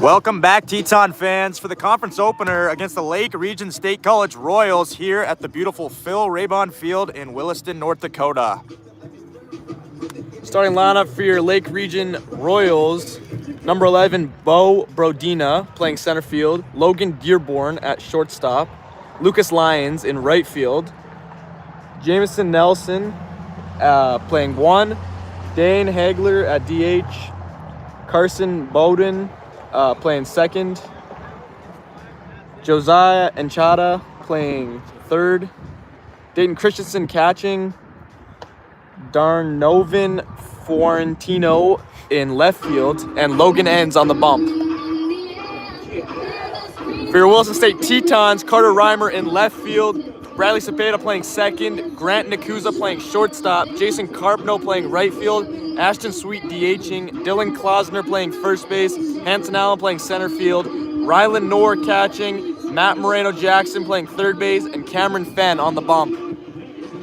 Welcome back, Teton fans, for the conference opener against the Lake Region State College Royals here at the beautiful Phil Raybon Field in Williston, North Dakota. Starting lineup for your Lake Region Royals: number 11, Bo Brodina playing center field, Logan Dearborn at shortstop, Lucas Lyons in right field, Jameson Nelson playing 1, Dane Hagler at DH, Carson Bowden playing second, Josiah Enchada playing third, Dayton Christensen catching, Darnovin Florentino in left field, and Logan Enns on the bump. For your Williston State Tetons, Carter Reimer in left field, Bradley Cepeda playing second, Grant Nakuza playing shortstop, Jason Carpno playing right field, Ashton Sweet DHing, Dylan Klausner playing first base, Hanson Allen playing center field, Rylan Knorr catching, Matt Moreno-Jackson playing third base, and Cameron Fenn on the bump.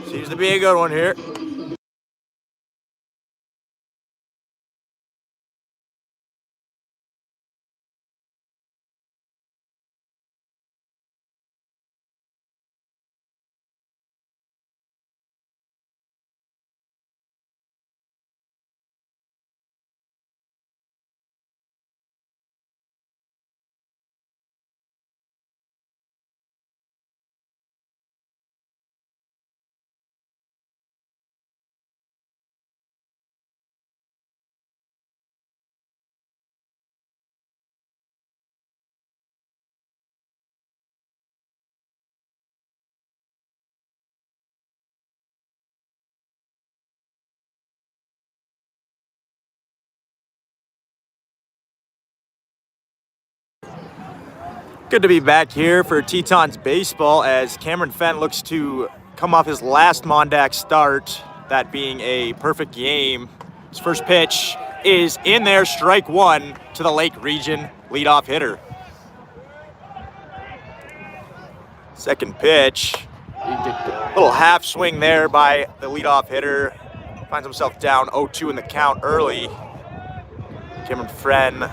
Seems to be a good one here. Good to be back here for Tetons baseball as Cameron Fenn looks to come off his last Mondack start, that being a perfect game. His first pitch is in there, strike one to the Lake Region leadoff hitter. Second pitch, little half swing there by the leadoff hitter. Finds himself down 0-2 in the count early. Cameron Fenn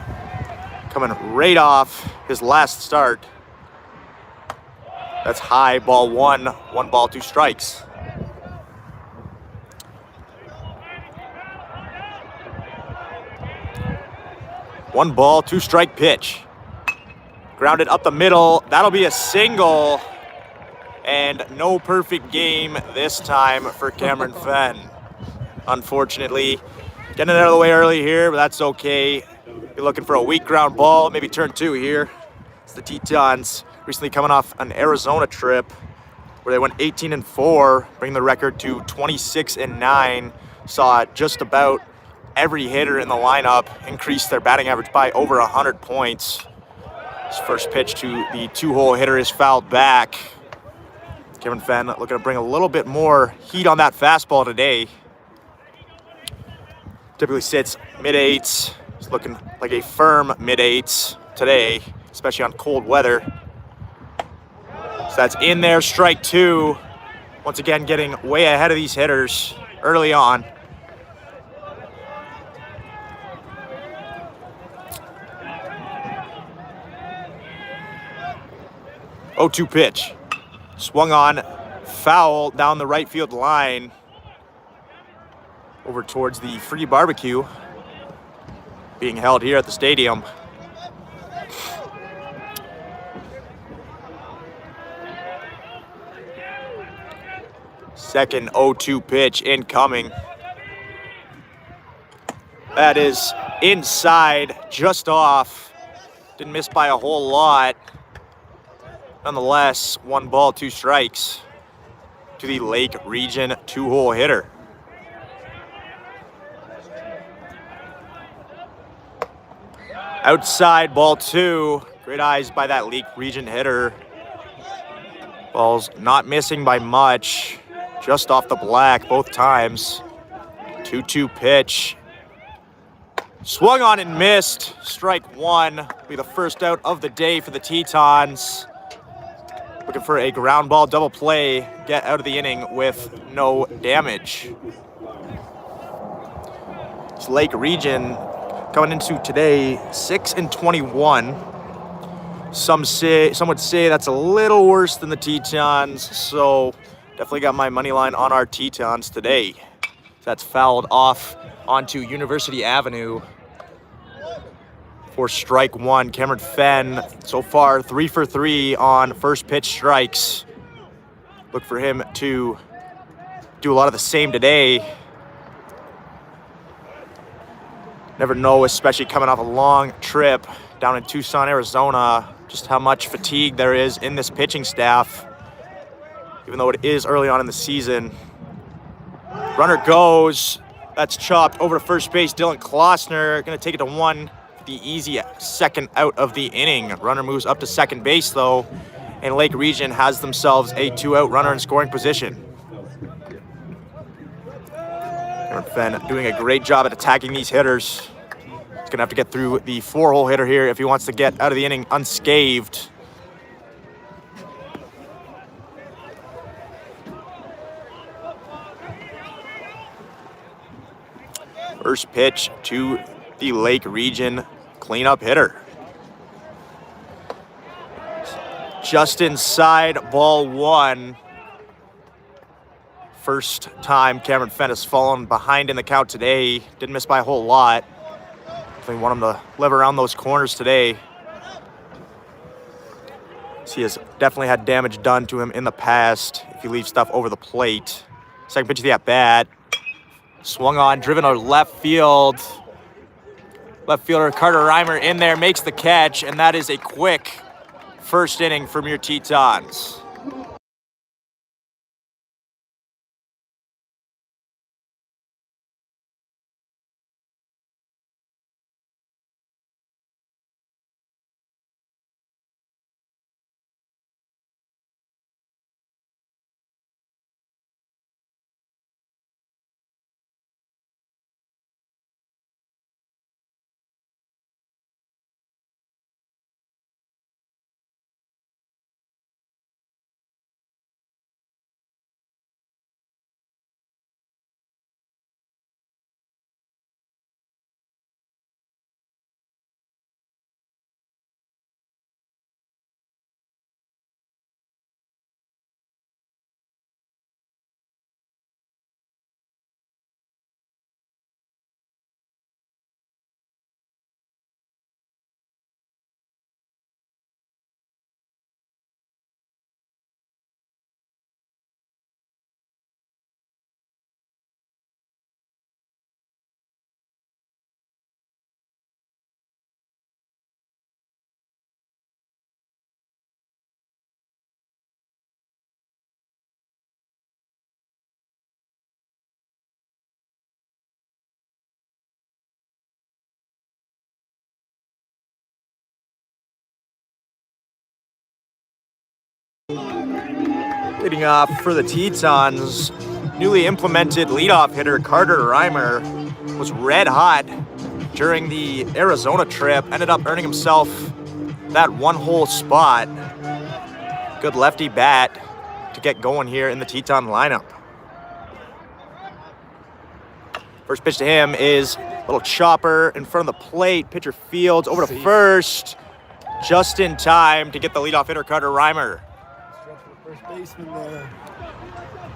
coming right off his last start. That's high, ball one, 1 ball, 2 strikes. One ball, 2 strike pitch. Grounded up the middle, that'll be a single. And no perfect game this time for Cameron Fenn. Unfortunately, getting it out of the way early here, but that's okay. Be looking for a weak ground ball, maybe turn 2 here. It's the Tetons recently coming off an Arizona trip where they went 18-4, bringing the record to 26-9. Saw just about every hitter in the lineup increase their batting average by over 100 points. His first pitch to the 2-hole hitter is fouled back. Cameron Fenn looking to bring a little bit more heat on that fastball today. Typically sits mid-8s. He's looking like a firm mid-8s today, especially on cold weather. So that's in there, strike 2. Once again, getting way ahead of these hitters early on. Oh, 2 pitch. Swung on, foul down the right field line. Over towards the free barbecue being held here at the stadium. Second 0-2 pitch incoming. That is inside, just off. Didn't miss by a whole lot. Nonetheless, 1 ball, 2 strikes to the Lake Region 2-hole hitter. Outside, ball 2. Great eyes by that Lake Region hitter. Ball's not missing by much. Just off the black both times. 2-2 pitch. Swung on and missed. Strike 1. Will be the first out of the day for the Tetons. Looking for a ground ball double play. Get out of the inning with no damage. It's Lake Region coming into today, 6-21. Some would say that's a little worse than the Tetons, so definitely got my money line on our Tetons today. That's fouled off onto University Avenue for strike one. Cameron Fenn, so far 3 for 3 on first pitch strikes. Look for him to do a lot of the same today. Never know, especially coming off a long trip down in Tucson, Arizona, just how much fatigue there is in this pitching staff, even though it is early on in the season. Runner goes. That's chopped over to first base. Dylan Klossner going to take it to 1. The easy second out of the inning. Runner moves up to second base, though, and Lake Region has themselves a 2-out runner in scoring position. Cameron Fenn doing a great job at attacking these hitters. He's going to have to get through the 4-hole hitter here if he wants to get out of the inning unscathed. First pitch to the Lake Region cleanup hitter. Just inside, ball 1. First time Cameron Fenn has fallen behind in the count today. Didn't miss by a whole lot. Definitely want him to live around those corners today. He has definitely had damage done to him in the past if he leaves stuff over the plate. Second pitch of the at-bat. Swung on, driven to left field. Left fielder Carter Reimer in there, makes the catch, and that is a quick first inning from your Tetons. Leading off for the Tetons, newly implemented leadoff hitter Carter Reimer was red hot during the Arizona trip. Ended up earning himself that 1-hole spot. Good lefty bat to get going here in the Teton lineup. First pitch to him is a little chopper in front of the plate. Pitcher fields over to first, just in time to get the leadoff hitter Carter Reimer. First baseman there.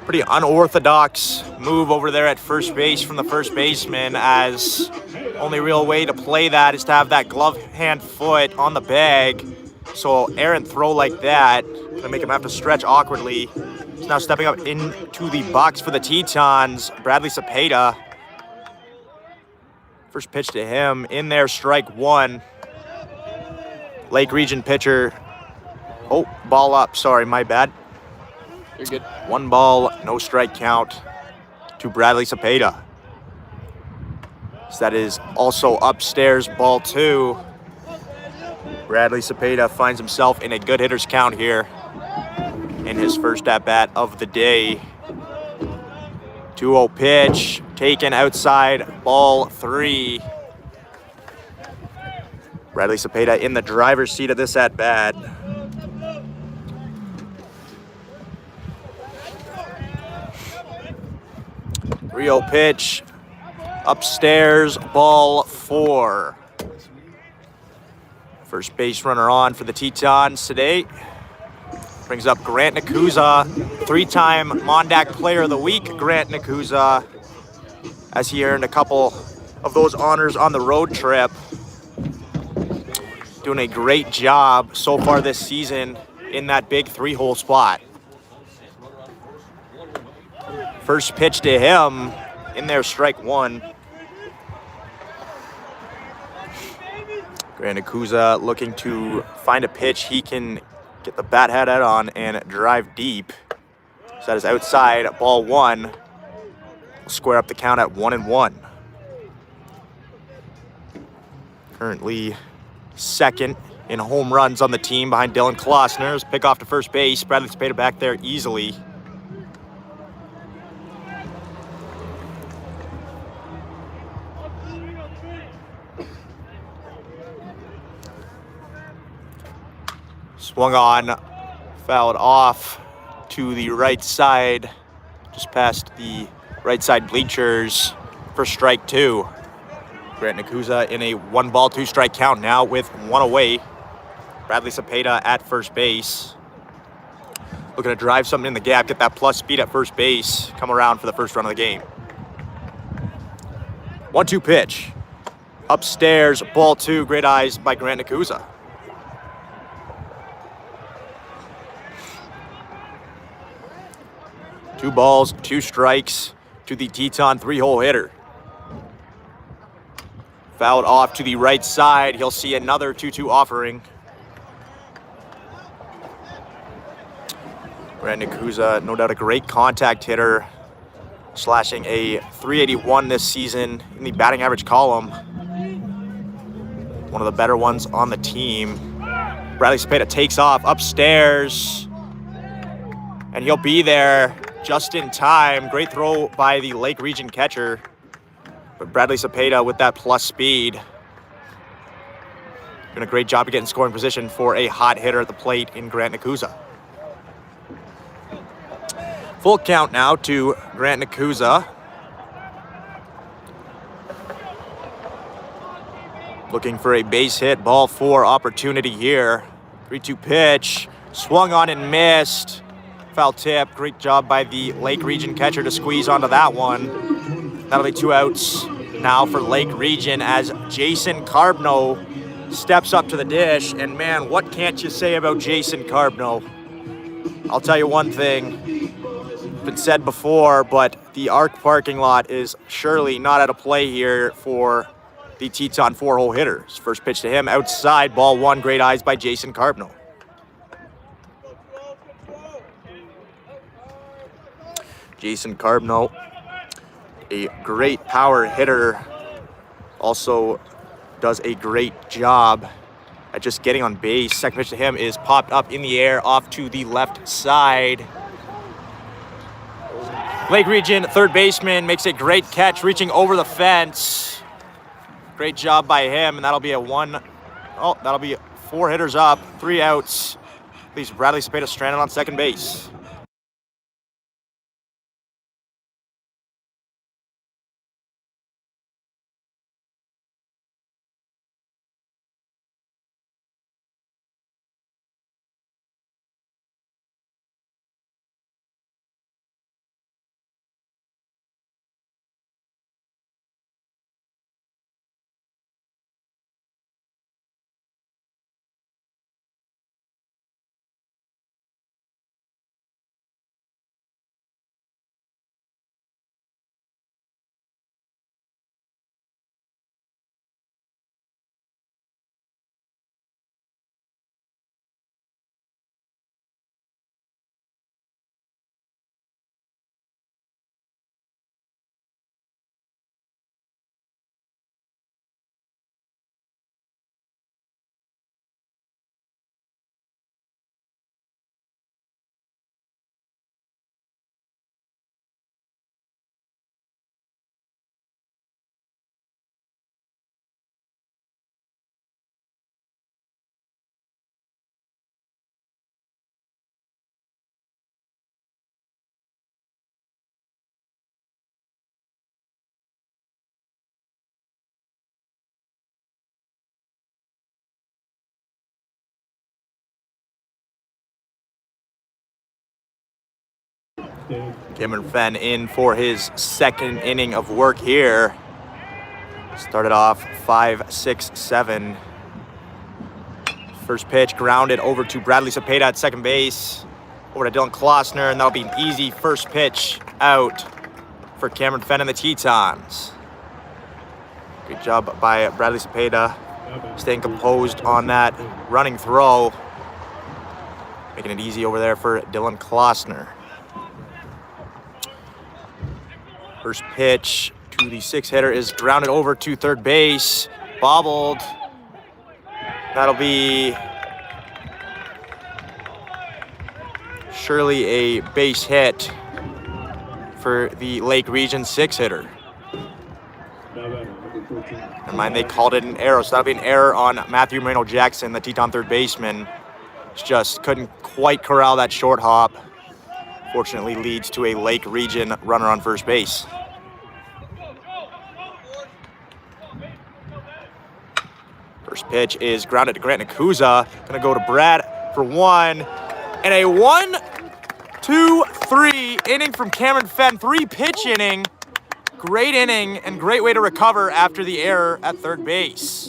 Pretty unorthodox move over there at first base from the first baseman, as only real way to play that is to have that glove hand foot on the bag. So errant throw like that, gonna make him have to stretch awkwardly. He's now stepping up into the box for the Tetons, Bradley Cepeda. First pitch to him in there, strike 1. Lake Region pitcher. Oh, ball up, sorry, my bad. You're good. 1 ball, no strike count to Bradley Cepeda. So that is also upstairs, ball 2. Bradley Cepeda finds himself in a good hitter's count here in his first at-bat of the day. 2-0 pitch, taken outside, ball 3. Bradley Cepeda in the driver's seat of this at-bat. 3-0 pitch, Upstairs, ball 4. First base runner on for the Tetons today. Brings up Grant Nakuza, 3-time Mondack Player of the Week. Grant Nakuza, as he earned a couple of those honors on the road trip. Doing a great job so far this season in that big 3-hole spot. First pitch to him, in there, strike 1. Grant Nakuza looking to find a pitch he can get the bat head out on and drive deep. So that is outside, ball 1. Square up the count at 1-1. Currently second in home runs on the team behind Dylan Klossner's pick off to first base. Bradley Cepeda back there easily. Swung on, fouled off to the right side, just past the right side bleachers for strike 2. Grant Nakuza in a 1-ball, 2-strike count now with 1 away. Bradley Cepeda at first base. Looking to drive something in the gap, get that plus speed at first base, come around for the first run of the game. 1-2 pitch. Upstairs, ball 2, great eyes by Grant Nakuza. Two balls, 2 strikes to the Teton 3-hole hitter. Fouled off to the right side. He'll see another 2-2 offering. Grant Nakuza, no doubt a great contact hitter, slashing a .381 this season in the batting average column. One of the better ones on the team. Bradley Cepeda takes off upstairs, and he'll be there just in time. Great throw by the Lake Region catcher. But Bradley Cepeda with that plus speed. Doing a great job of getting scoring position for a hot hitter at the plate in Grant Nakuza. Full count now to Grant Nakuza. Looking for a base hit, ball 4 opportunity here. 3-2 pitch, swung on and missed. Foul tip, great job by the Lake Region catcher to squeeze onto that one. That'll be 2 outs now for Lake Region as Jason Carbno steps up to the dish. And man, what can't you say about Jason Carbno? I'll tell you one thing, it's been said before, but the ARC parking lot is surely not out of play here for the Teton 4-hole hitters. First pitch to him, outside, ball 1, great eyes by Jason Carbno. Jason Carbno, a great power hitter, also does a great job at just getting on base. Second pitch to him is popped up in the air off to the left side. Lake Region third baseman makes a great catch, reaching over the fence. Great job by him, and that'll be that'll be 4 hitters up, 3 outs. Leaves Bradley Cepeda stranded on second base. Cameron Fenn in for his second inning of work here. Started off 5-6-7. First pitch grounded over to Bradley Cepeda at second base. Over to Dylan Klossner, and that'll be an easy first pitch out for Cameron Fenn and the Tetons. Good job by Bradley Cepeda, staying composed on that running throw. Making it easy over there for Dylan Klossner. First pitch to the six-hitter is grounded over to third base. Bobbled. That'll be surely a base hit for the Lake Region six-hitter. Never mind, they called it an error, so that'll be an error on Matthew Moreno-Jackson, the Teton third baseman. Just couldn't quite corral that short hop. Fortunately leads to a Lake Region runner on first base. First pitch is grounded to Grant Nakuza. Gonna go to Brad for one. And a 1-2-3 inning from Cameron Fenn. 3-pitch inning. Great inning and great way to recover after the error at third base.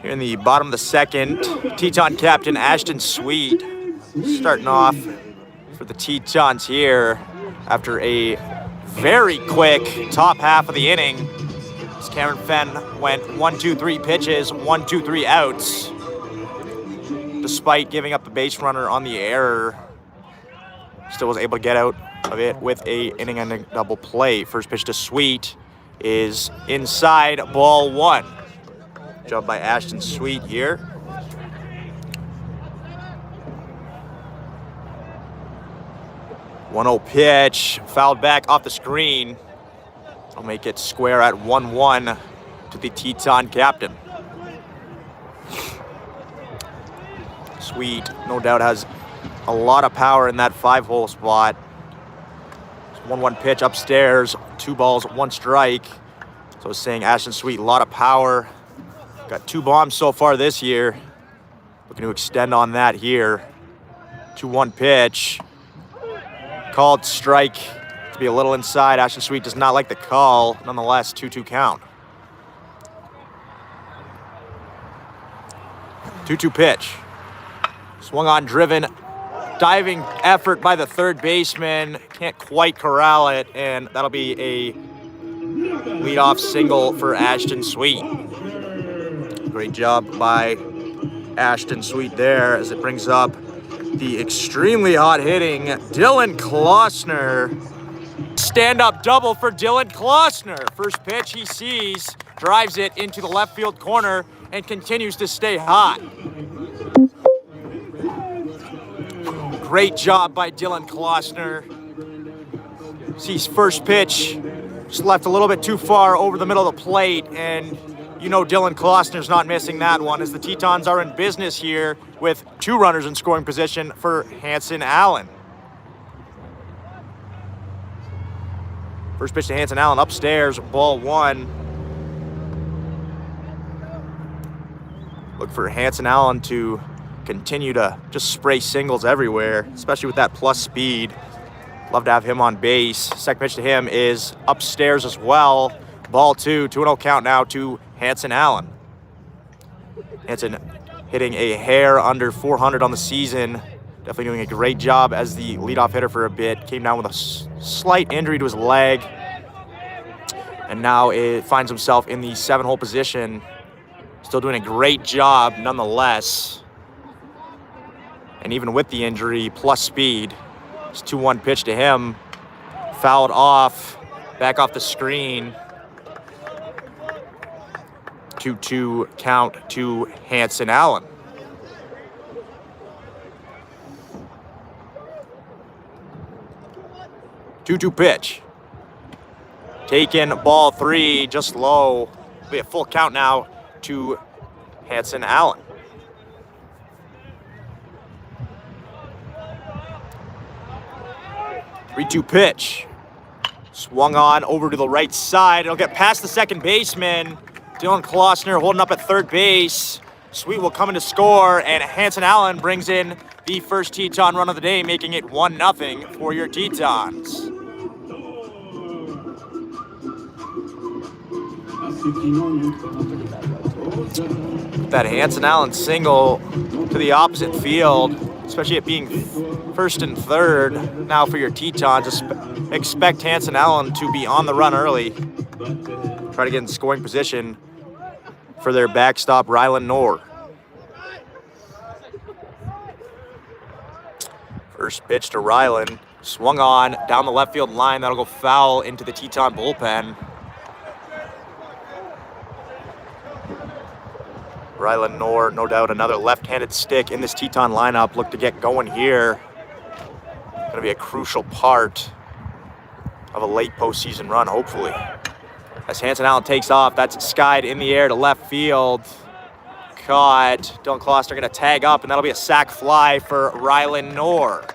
Here in the bottom of the second, Teton captain Ashton Sweet starting off for the Tetons here after a very quick top half of the inning. As Cameron Fenn went 1-2-3 pitches, 1-2-3 outs. Despite giving up the base runner on the error, still was able to get out of it with a inning-ending double play. First pitch to Sweet is inside, ball one. Job by Ashton Sweet here. One 1-0 pitch, fouled back off the screen. I'll make it square at 1-1 to the Teton captain. Sweet, no doubt, has a lot of power in that 5-hole spot. 1-1 pitch upstairs, 2 balls, 1 strike. So I was saying Ashton Sweet, a lot of power. Got 2 bombs so far this year. Looking to extend on that here. 2-1 pitch. Called strike to be a little inside. Ashton Sweet does not like the call. Nonetheless, 2-2 count. 2-2 pitch. Swung on, driven. Diving effort by the third baseman. Can't quite corral it, and that'll be a leadoff single for Ashton Sweet. Great job by Ashton Sweet there as it brings up the extremely hot hitting Dylan Klossner. Stand-up double for Dylan Klossner. First pitch he sees, drives it into the left field corner and continues to stay hot. Great job by Dylan Klossner. Sees first pitch, just left a little bit too far over the middle of the plate, and you know Dylan Klossner's not missing that one as the Tetons are in business here with 2 runners in scoring position for Hanson Allen. First pitch to Hanson Allen upstairs, ball 1. Look for Hanson Allen to continue to just spray singles everywhere, especially with that plus speed. Love to have him on base. Second pitch to him is upstairs as well. Ball 2, 2-0 count now to Hanson Allen. Hanson hitting a hair under 400 on the season. Definitely doing a great job as the leadoff hitter for a bit. Came down with a slight injury to his leg. And now it finds himself in the 7-hole position. Still doing a great job nonetheless. And even with the injury, plus speed. It's 2-1 pitch to him. Fouled off. Back off the screen. 2-2 count to Hanson Allen. Two-two pitch. Taken, ball 3, just low. It'll be a full count now to Hanson Allen. Three-two pitch. Swung on over to the right side. It'll get past the second baseman. Dylan Klossner holding up at third base. Sweet will come in to score, and Hanson Allen brings in the first Teton run of the day, making it 1-0 for your Tetons. That Hanson Allen single to the opposite field, especially it being first and third. Now for your Tetons, expect Hanson Allen to be on the run early. Try to get in scoring position for their backstop, Rylan Knorr. First pitch to Rylan, swung on down the left field line. That'll go foul into the Teton bullpen. Rylan Knorr, no doubt another left-handed stick in this Teton lineup. Look to get going here. Going to be a crucial part of a late postseason run, hopefully. As Hanson Allen takes off, that's skied in the air to left field. Caught. Dylan Klossner going to tag up, and that'll be a sac fly for Rylan Knorr.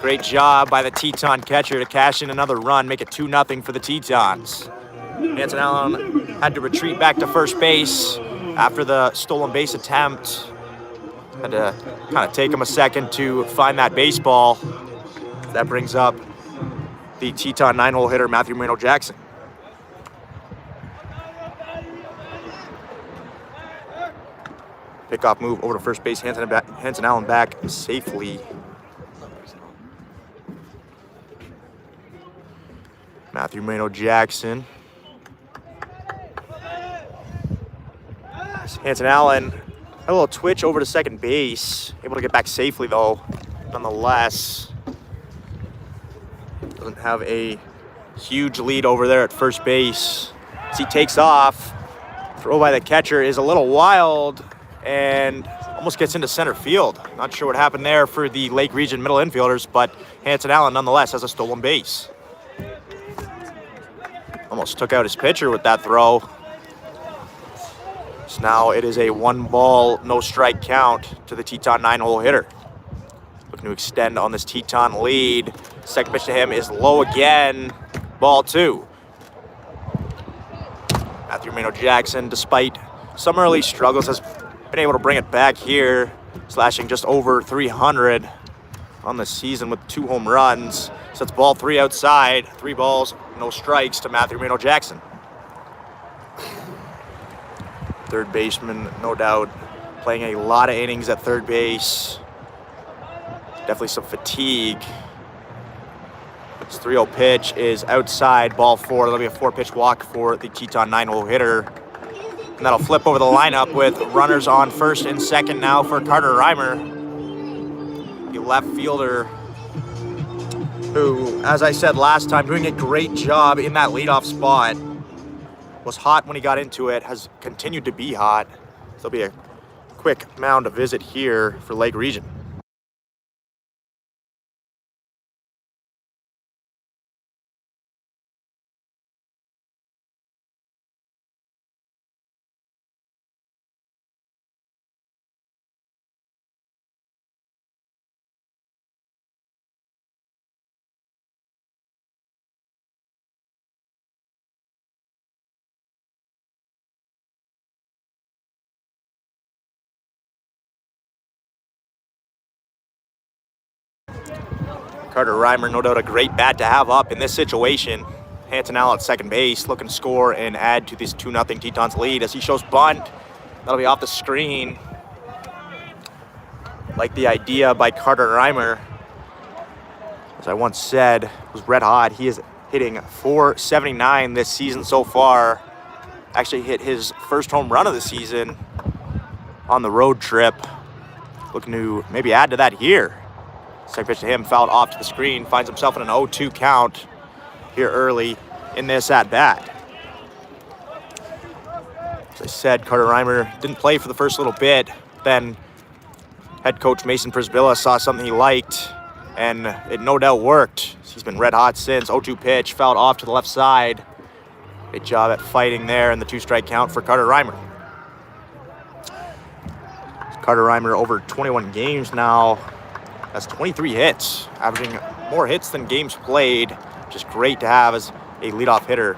Great job by the Teton catcher to cash in another run, make it 2-0 for the Tetons. Hanson Allen had to retreat back to first base after the stolen base attempt. Had to kind of take him a second to find that baseball. That brings up the Teton 9-hole hitter, Matthew Moreno-Jackson. Pickoff move over to first base. Hanson Allen back safely. Matthew Moreno-Jackson. Hanson Allen had a little twitch over to second base. Able to get back safely though, nonetheless. Doesn't have a huge lead over there at first base. As he takes off, throw by the catcher is a little wild and almost gets into center field. Not sure what happened there for the Lake Region middle infielders, but Hanson Allen nonetheless has a stolen base. Almost took out his pitcher with that throw. So now it is a 1-ball, no-strike count to the Teton 9-hole hitter. Looking to extend on this Teton lead. Second pitch to him is low again. Ball 2. Matthew Moreno-Jackson, despite some early struggles, has been able to bring it back here, slashing just over 300 on the season with 2 home runs. So it's ball 3 outside. 3 balls, no strikes to Matthew Moreno-Jackson. Third baseman, no doubt, playing a lot of innings at third base. Definitely some fatigue. This 3-0 pitch is outside, ball 4. That'll be a 4-pitch walk for the Teton 9-hole hitter. And that'll flip over the lineup with runners on first and second now for Carter Reimer, the left fielder who, as I said last time, doing a great job in that leadoff spot. Was hot when he got into it, has continued to be hot. So there'll be a quick mound to visit here for Lake Region. Carter Reimer, no doubt a great bat to have up in this situation. Hantanal at second base, looking to score and add to this 2-0 Tetons lead as he shows bunt. That'll be off the screen. Like the idea by Carter Reimer. As I once said, was red hot. He is hitting .479 this season so far. Actually hit his first home run of the season on the road trip. Looking to maybe add to that here. Second pitch to him, fouled off to the screen. Finds himself in an 0-2 count here early in this at-bat. As I said, Carter Reimer didn't play for the first little bit. Then head coach Mason Prisbilla saw something he liked, and it no doubt worked. He's been red hot since. 0-2 pitch, fouled off to the left side. Great job at fighting there, and the 2-strike count for Carter Reimer. Carter Reimer over 21 games now. That's 23 hits, averaging more hits than games played, which is great to have as a leadoff hitter.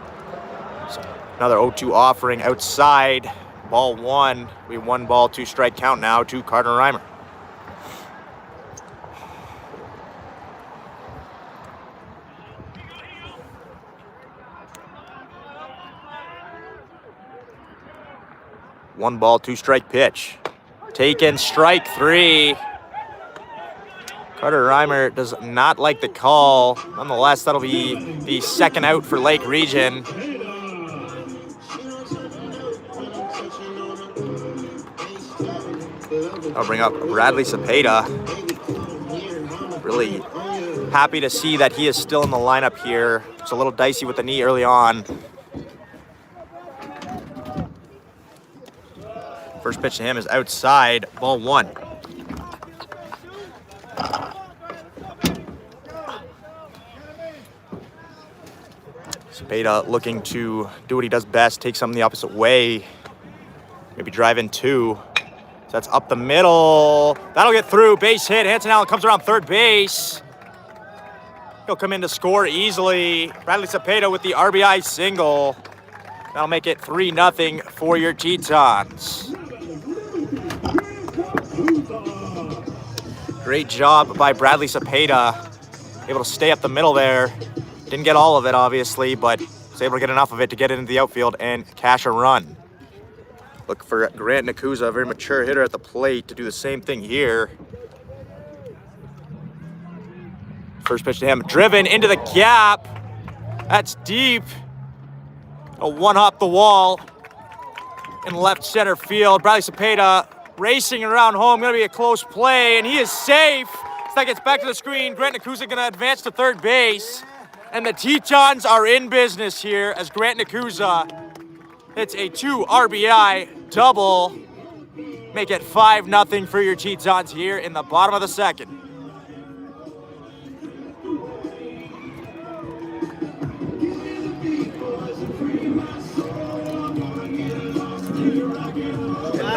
So another 0-2 offering outside, ball one. We 1-ball, 2-strike count now to Carter Reimer. One ball, 2-strike pitch. Taken, strike three. Carter Reimer does not like the call. Nonetheless, that'll be the second out for Lake Region. I'll bring up Bradley Cepeda. Really happy to see that he is still in the lineup here. It's a little dicey with the knee early on. First pitch to him is outside, ball one. Cepeda looking to do what he does best, take something the opposite way. Maybe drive in two. So that's up the middle. That'll get through, base hit. Hanson Allen comes around third base. He'll come in to score easily. Bradley Cepeda with the RBI single. That'll make it 3-0 for your Tetons. Great job by Bradley Cepeda. Able to stay up the middle there. Didn't get all of it, obviously, but was able to get enough of it to get it into the outfield and cash a run. Look for Grant Nakuza, a very mature hitter at the plate, to do the same thing here. First pitch to him, driven into the gap. That's deep. A one-hop the wall in left center field. Bradley Cepeda racing around home. Going to be a close play, and he is safe. So that gets back to the screen. Grant Nakuza going to advance to third base. And the Tetons are in business here as Grant Nakuza hits a 2 RBI double. Make it 5-0 for your Tetons here in the bottom of the second.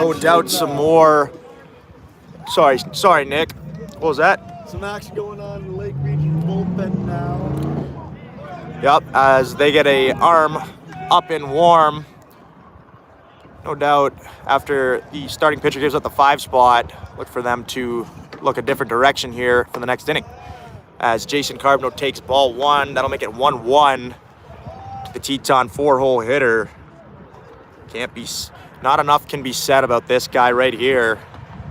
No doubt some more. Sorry, Nick. What was that? Some action going on in the Lake Region bullpen now. Yep, as they get a arm up and warm. No doubt after the starting pitcher gives up the 5 spot, look for them to look a different direction here for the next inning. As Jason Carbno takes ball one, that'll make it 1-1 to the Teton 4-hole hitter. Not enough can be said about this guy right here.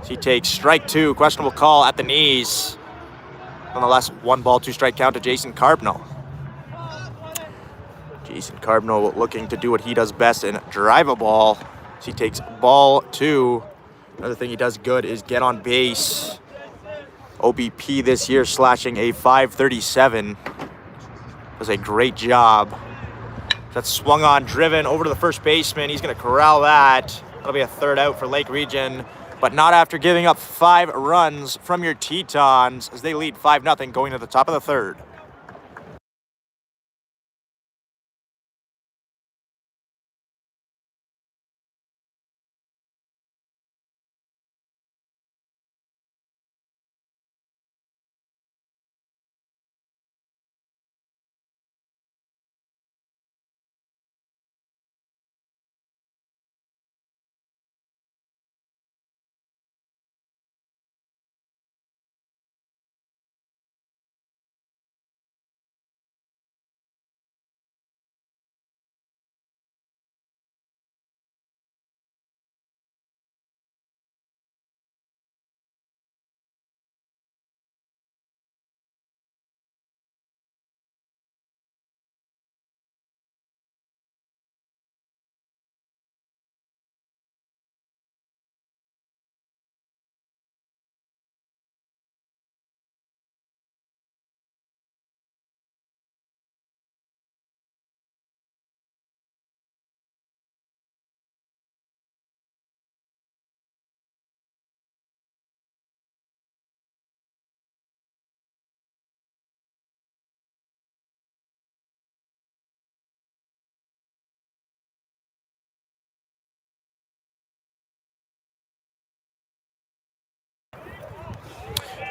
He takes strike 2, questionable call at the knees. Nonetheless, 1-ball, 2-strike count to Jason Carbno. Jason Carbno looking to do what he does best and drive a ball. He takes ball 2. Another thing he does good is get on base. OBP this year slashing a .537. Does a great job. That's swung on, driven over to the first baseman. He's going to corral that. That'll be a third out for Lake Region, but not after giving up 5 runs from your Tetons as they lead 5-0 going to the top of the third.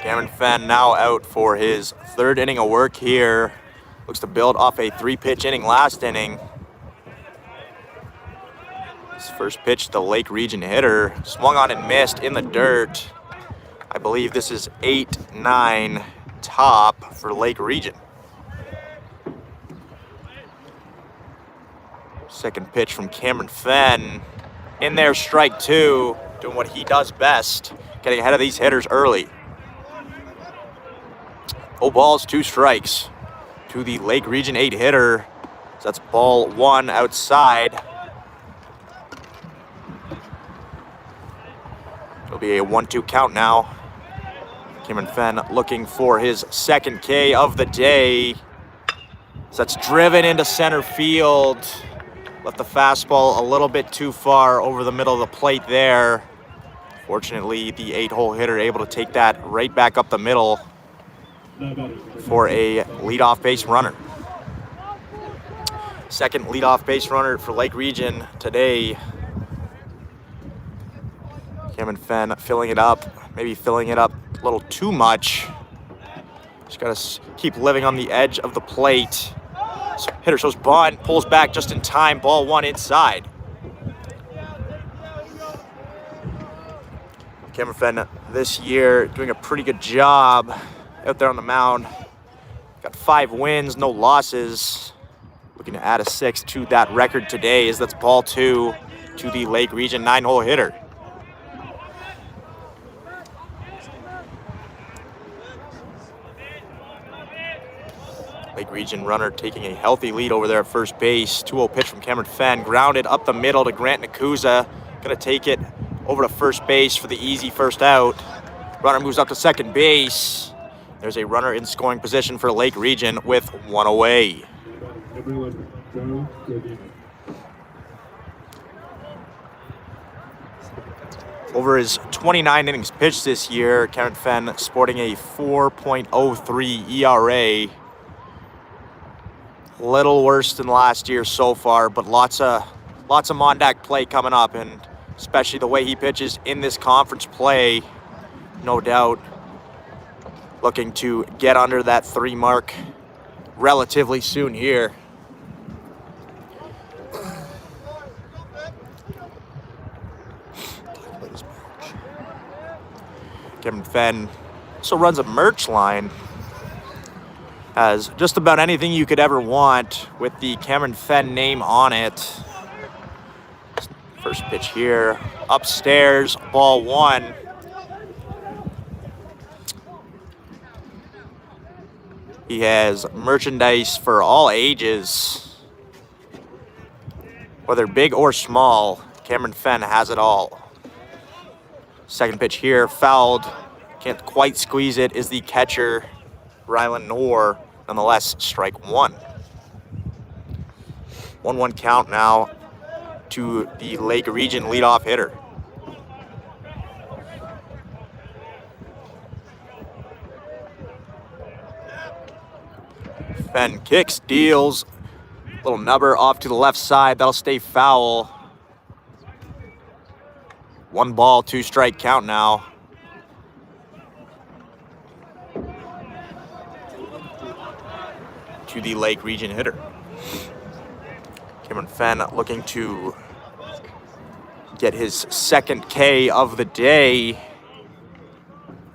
Cameron Fenn now out for his third inning of work here. Looks to build off a 3-pitch inning last inning. His first pitch, the Lake Region hitter, swung on and missed in the dirt. I believe this is 8-9 top for Lake Region. Second pitch from Cameron Fenn. In there, strike 2, doing what he does best, getting ahead of these hitters early. 0 balls, 2 strikes to the Lake Region 8 hitter. So that's ball 1 outside. It'll be a 1-2 count now. Cameron Fenn looking for his second K of the day. So that's driven into center field. Left the fastball a little bit too far over the middle of the plate there. Fortunately, the 8-hole hitter able to take that right back up the middle for a leadoff base runner. Second leadoff base runner for Lake Region today. Cameron Fenn filling it up, maybe filling it up a little too much. Just gotta keep living on the edge of the plate. Hitter shows bunt, pulls back just in time, ball 1 inside. Cameron Fenn this year doing a pretty good job out there on the mound. Got 5 wins, no losses. Looking to add a 6th to that record today as that's ball 2 to the Lake Region 9-hole hitter. Lake Region runner taking a healthy lead over there at first base. 2-0 pitch from Cameron Fenn, grounded up the middle to Grant Nakuza. Gonna take it over to first base for the easy first out. Runner moves up to second base. There's a runner in scoring position for Lake Region with 1 away. Over his 29 innings pitched this year, Cameron Fenn sporting a 4.03 ERA. Little worse than last year so far, but lots of Mondack play coming up, and especially the way he pitches in this conference play, no doubt looking to get under that 3 mark relatively soon here. Cameron Fenn also runs a merch line. Has just about anything you could ever want with the Cameron Fenn name on it. First pitch here, upstairs, ball 1. He has merchandise for all ages. Whether big or small, Cameron Fenn has it all. Second pitch here, fouled. Can't quite squeeze it, is the catcher, Rylan Knorr. Nonetheless, strike 1. 1-1 count now to the Lake Region leadoff hitter. Fenn kicks, deals. Little nubber off to the left side. That'll stay foul. 1 ball, 2 strike count now. To the Lake Region hitter. Cameron Fenn looking to get his second K of the day.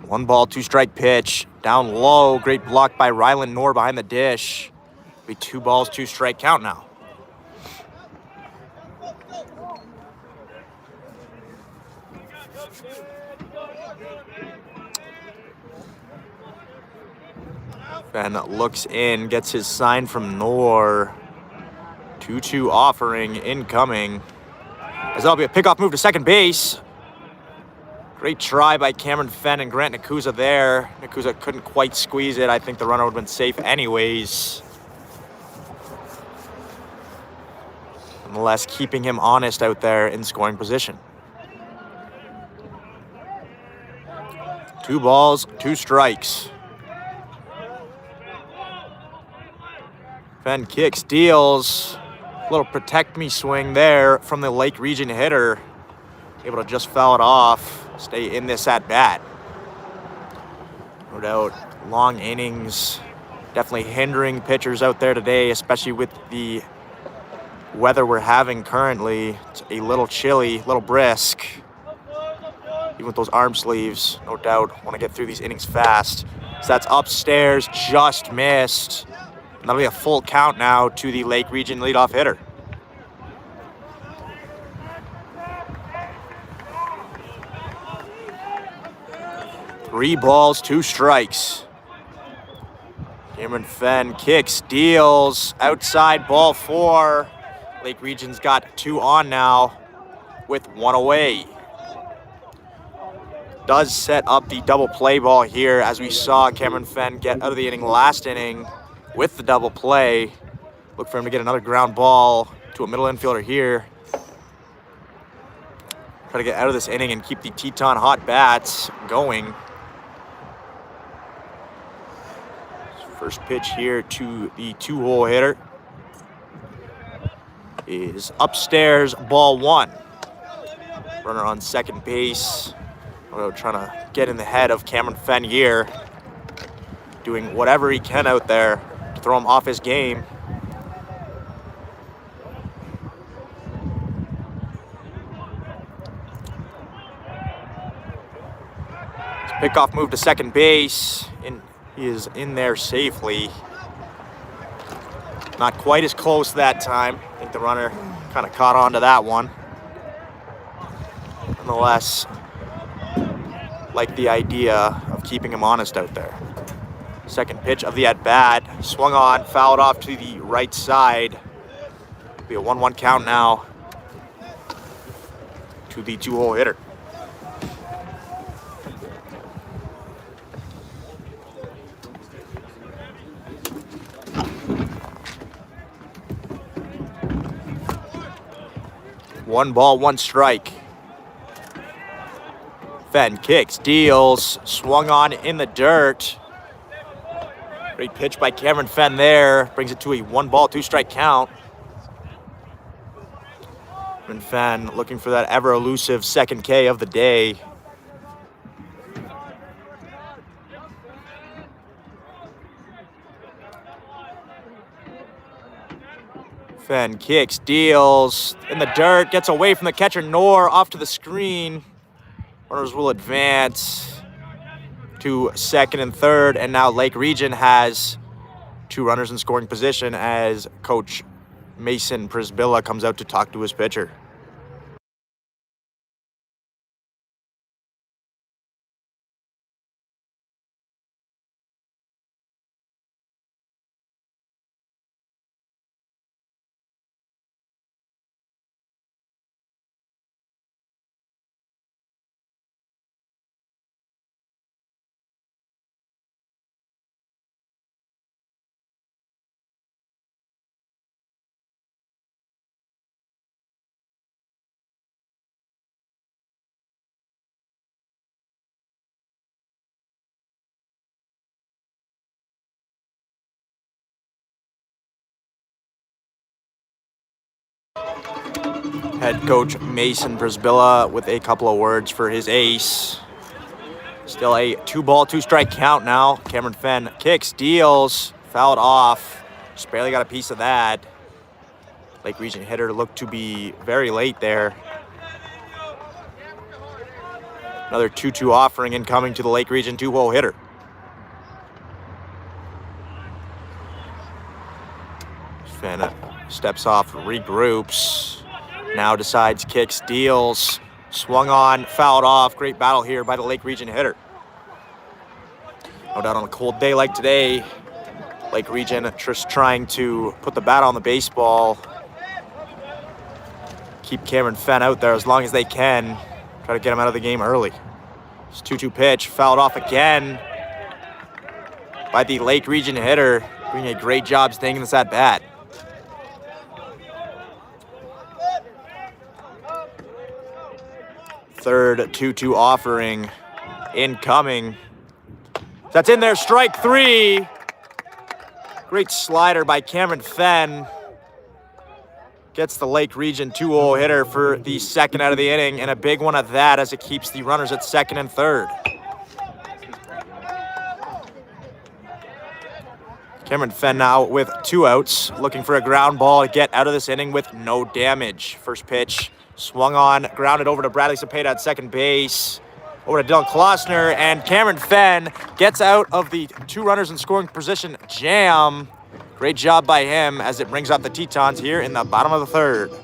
1 ball, 2 strike pitch. Down low, great block by Rylan Knorr behind the dish. Be 2 balls, 2 strike count now. Fenn looks in, gets his sign from Knorr. 2-2 offering incoming. As that'll be a pickoff move to second base. Great try by Cameron Fenn and Grant Nakuza there. Nakuza couldn't quite squeeze it. I think the runner would have been safe anyways. Nonetheless, keeping him honest out there in scoring position. 2 balls, 2 strikes. Fenn kicks, deals. Little protect me swing there from the Lake Region hitter. Able to just foul it off, stay in this at bat. No doubt, long innings definitely hindering pitchers out there today, especially with the weather we're having currently. It's a little chilly, a little brisk. Even with those arm sleeves, no doubt, want to get through these innings fast. So that's upstairs, just missed. And that'll be a full count now to the Lake Region leadoff hitter. Three balls, two strikes. Cameron Fenn kicks, deals, outside, ball four. Lake Region's got two on now with one away. Does set up the double play ball here, as we saw Cameron Fenn get out of the inning last inning with the double play. Look for him to get another ground ball to a middle infielder here. Try to get out of this inning and keep the Teton hot bats going. First pitch here to the two-hole hitter is upstairs, ball one. Runner on second base. Trying to get in the head of Cameron Fenn here. Doing whatever he can out there to throw him off his game. Pickoff move to second base. He is in there safely. Not quite as close that time. I think the runner kind of caught on to that one. Nonetheless, like the idea of keeping him honest out there. Second pitch of the at-bat. Swung on, fouled off to the right side. Be a 1-1 count now to the two-hole hitter. One ball, one strike. Fenn kicks, deals, swung on in the dirt. Great pitch by Cameron Fenn there. Brings it to a 1-ball, 2-strike count. Cameron Fenn looking for that ever elusive second K of the day. Fenn kicks, deals, in the dirt, gets away from the catcher, Knorr, off to the screen. Runners will advance to second and third, and now Lake Region has two runners in scoring position as Coach Mason Prisbilla comes out to talk to his pitcher. Head coach Mason Prisbilla with a couple of words for his ace. Still a 2-ball, 2-strike count now. Cameron Fenn kicks, deals, fouled off. Just barely got a piece of that. Lake Region hitter looked to be very late there. Another 2-2 offering incoming to the Lake Region two-hole hitter. Fenn steps off, regroups. Now decides, kicks, deals, swung on, fouled off. Great battle here by the Lake Region hitter. No doubt on a cold day like today, Lake Region just trying to put the bat on the baseball. Keep Cameron Fenn out there as long as they can. Try to get him out of the game early. This 2-2 pitch, fouled off again by the Lake Region hitter. Doing a great job staying in this at-bat. Third 2-2 offering incoming. That's in there, strike three. Great slider by Cameron Fenn. Gets the Lake Region 2-0 hitter for the second out of the inning, and a big one at that as it keeps the runners at second and third. Cameron Fenn now with 2 outs, looking for a ground ball to get out of this inning with no damage. First pitch swung on, grounded over to Bradley Cepeda at second base. Over to Dylan Klossner, and Cameron Fenn gets out of the 2 runners in scoring position jam. Great job by him as it brings up the Tetons here in the bottom of the 3rd.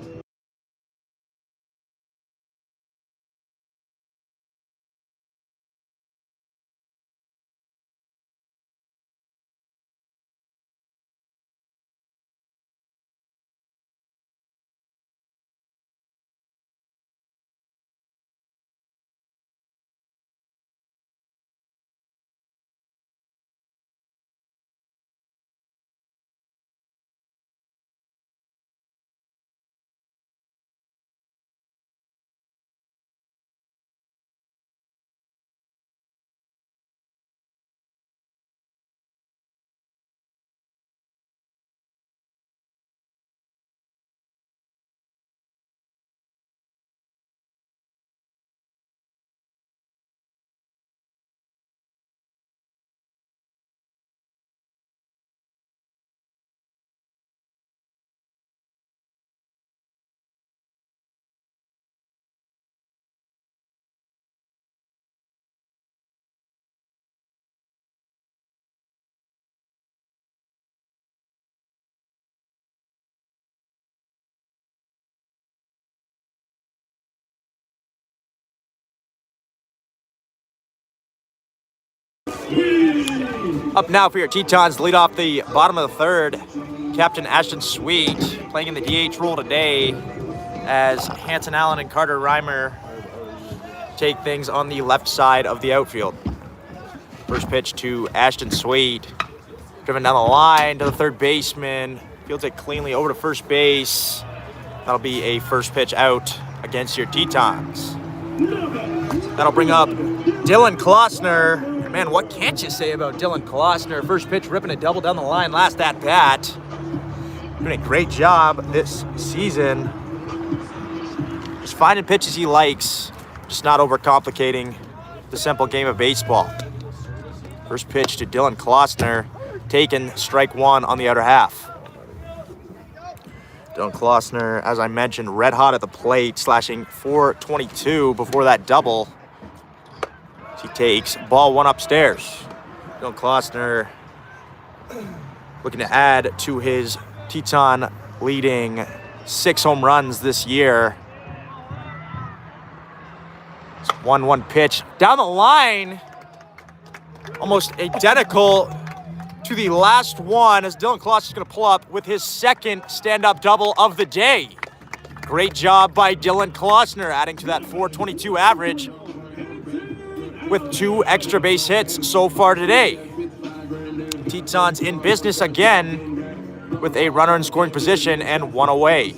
Up now for your Tetons, lead off the bottom of the 3rd. Captain Ashton Sweet playing in the DH role today as Hanson Allen and Carter Reimer take things on the left side of the outfield. First pitch to Ashton Sweet, driven down the line to the 3rd baseman, fields it cleanly over to first base. That'll be a first pitch out against your Tetons. That'll bring up Dylan Klossner. Man, what can't you say about Dylan Klossner? First pitch, ripping a double down the line, last at bat. Doing a great job this season. Just finding pitches he likes, just not overcomplicating the simple game of baseball. First pitch to Dylan Klossner, taken strike 1 on the outer half. Dylan Klossner, as I mentioned, red hot at the plate, slashing .422 before that double. He takes ball 1 upstairs. Dylan Klossner looking to add to his Teton leading 6 home runs this year. It's 1-1 pitch down the line, almost identical to the last one, as Dylan Klossner is going to pull up with his 2nd stand-up double of the day. Great job by Dylan Klossner, adding to that .422 average with 2 extra base hits so far today. Tetons in business again with a runner in scoring position and 1 away.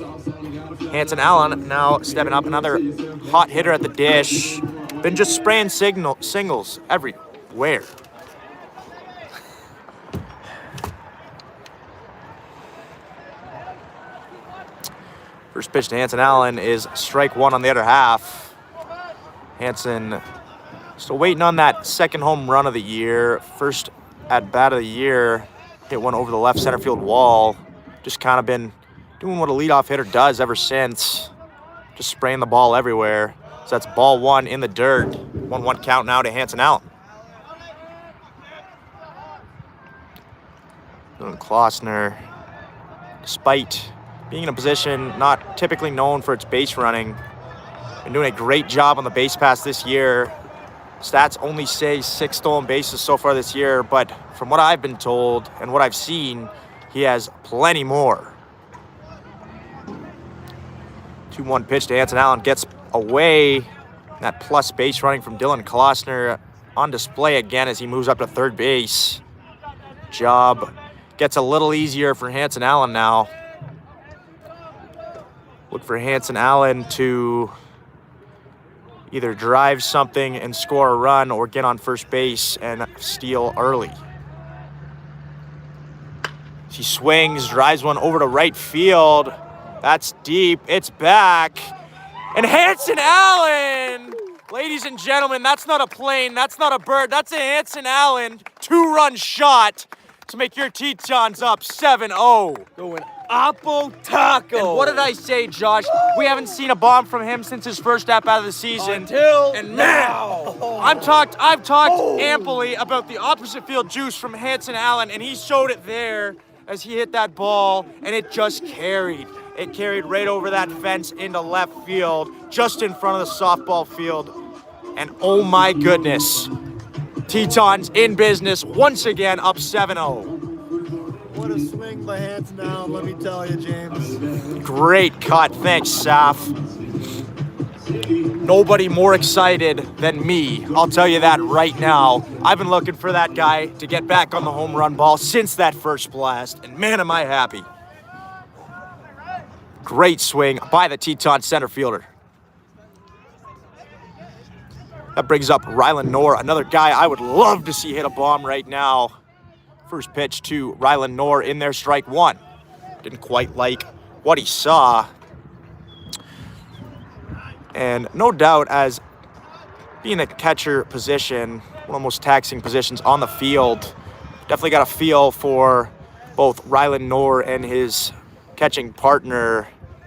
Hanson Allen now stepping up, another hot hitter at the dish. Been just spraying singles everywhere. First pitch to Hanson Allen is strike 1 on the other half. Hanson still waiting on that 2nd home run of the year. First at bat of the year, hit one over the left center field wall. Just kind of been doing what a leadoff hitter does ever since. Just spraying the ball everywhere. So that's ball 1 in the dirt. 1-1 count now to Hanson Allen. Dylan Klossner, despite being in a position not typically known for its base running, been doing a great job on the base pass this year. Stats only say 6 stolen bases so far this year, but from what I've been told and what I've seen, he has plenty more. 2-1 pitch to Hanson Allen gets away. That plus base running from Dylan Klossner on display again as he moves up to 3rd base. Job gets a little easier for Hanson Allen now. Look for Hanson Allen to either drive something and score a run or get on first base and steal early. He swings, drives one over to right field. That's deep, it's back. And Hanson Allen, ladies and gentlemen, that's not a plane, that's not a bird, that's a Hanson Allen 2-run shot to make your Tetons up 7-0. Going Apo Taco. And what did I say, Josh? We haven't seen a bomb from him since his first step out of the season. Until and now. I've talked amply about the opposite field juice from Hanson Allen, and he showed it there as he hit that ball, and it just carried. It carried right over that fence into left field, just in front of the softball field. And oh my goodness, Tetons in business once again, up 7-0. What a swing by Hanson Allen, let me tell you, James. Great cut, thanks, Saf. Nobody more excited than me, I'll tell you that right now. I've been looking for that guy to get back on the home run ball since that first blast, and man, am I happy. Great swing by the Teton center fielder. That brings up Rylan Knorr, another guy I would love to see hit a bomb right now. First pitch to Rylan Knorr in there, strike one. Didn't quite like what he saw. And no doubt, as being a catcher position, one of the most taxing positions on the field, definitely got a feel for both Rylan Knorr and his catching partner,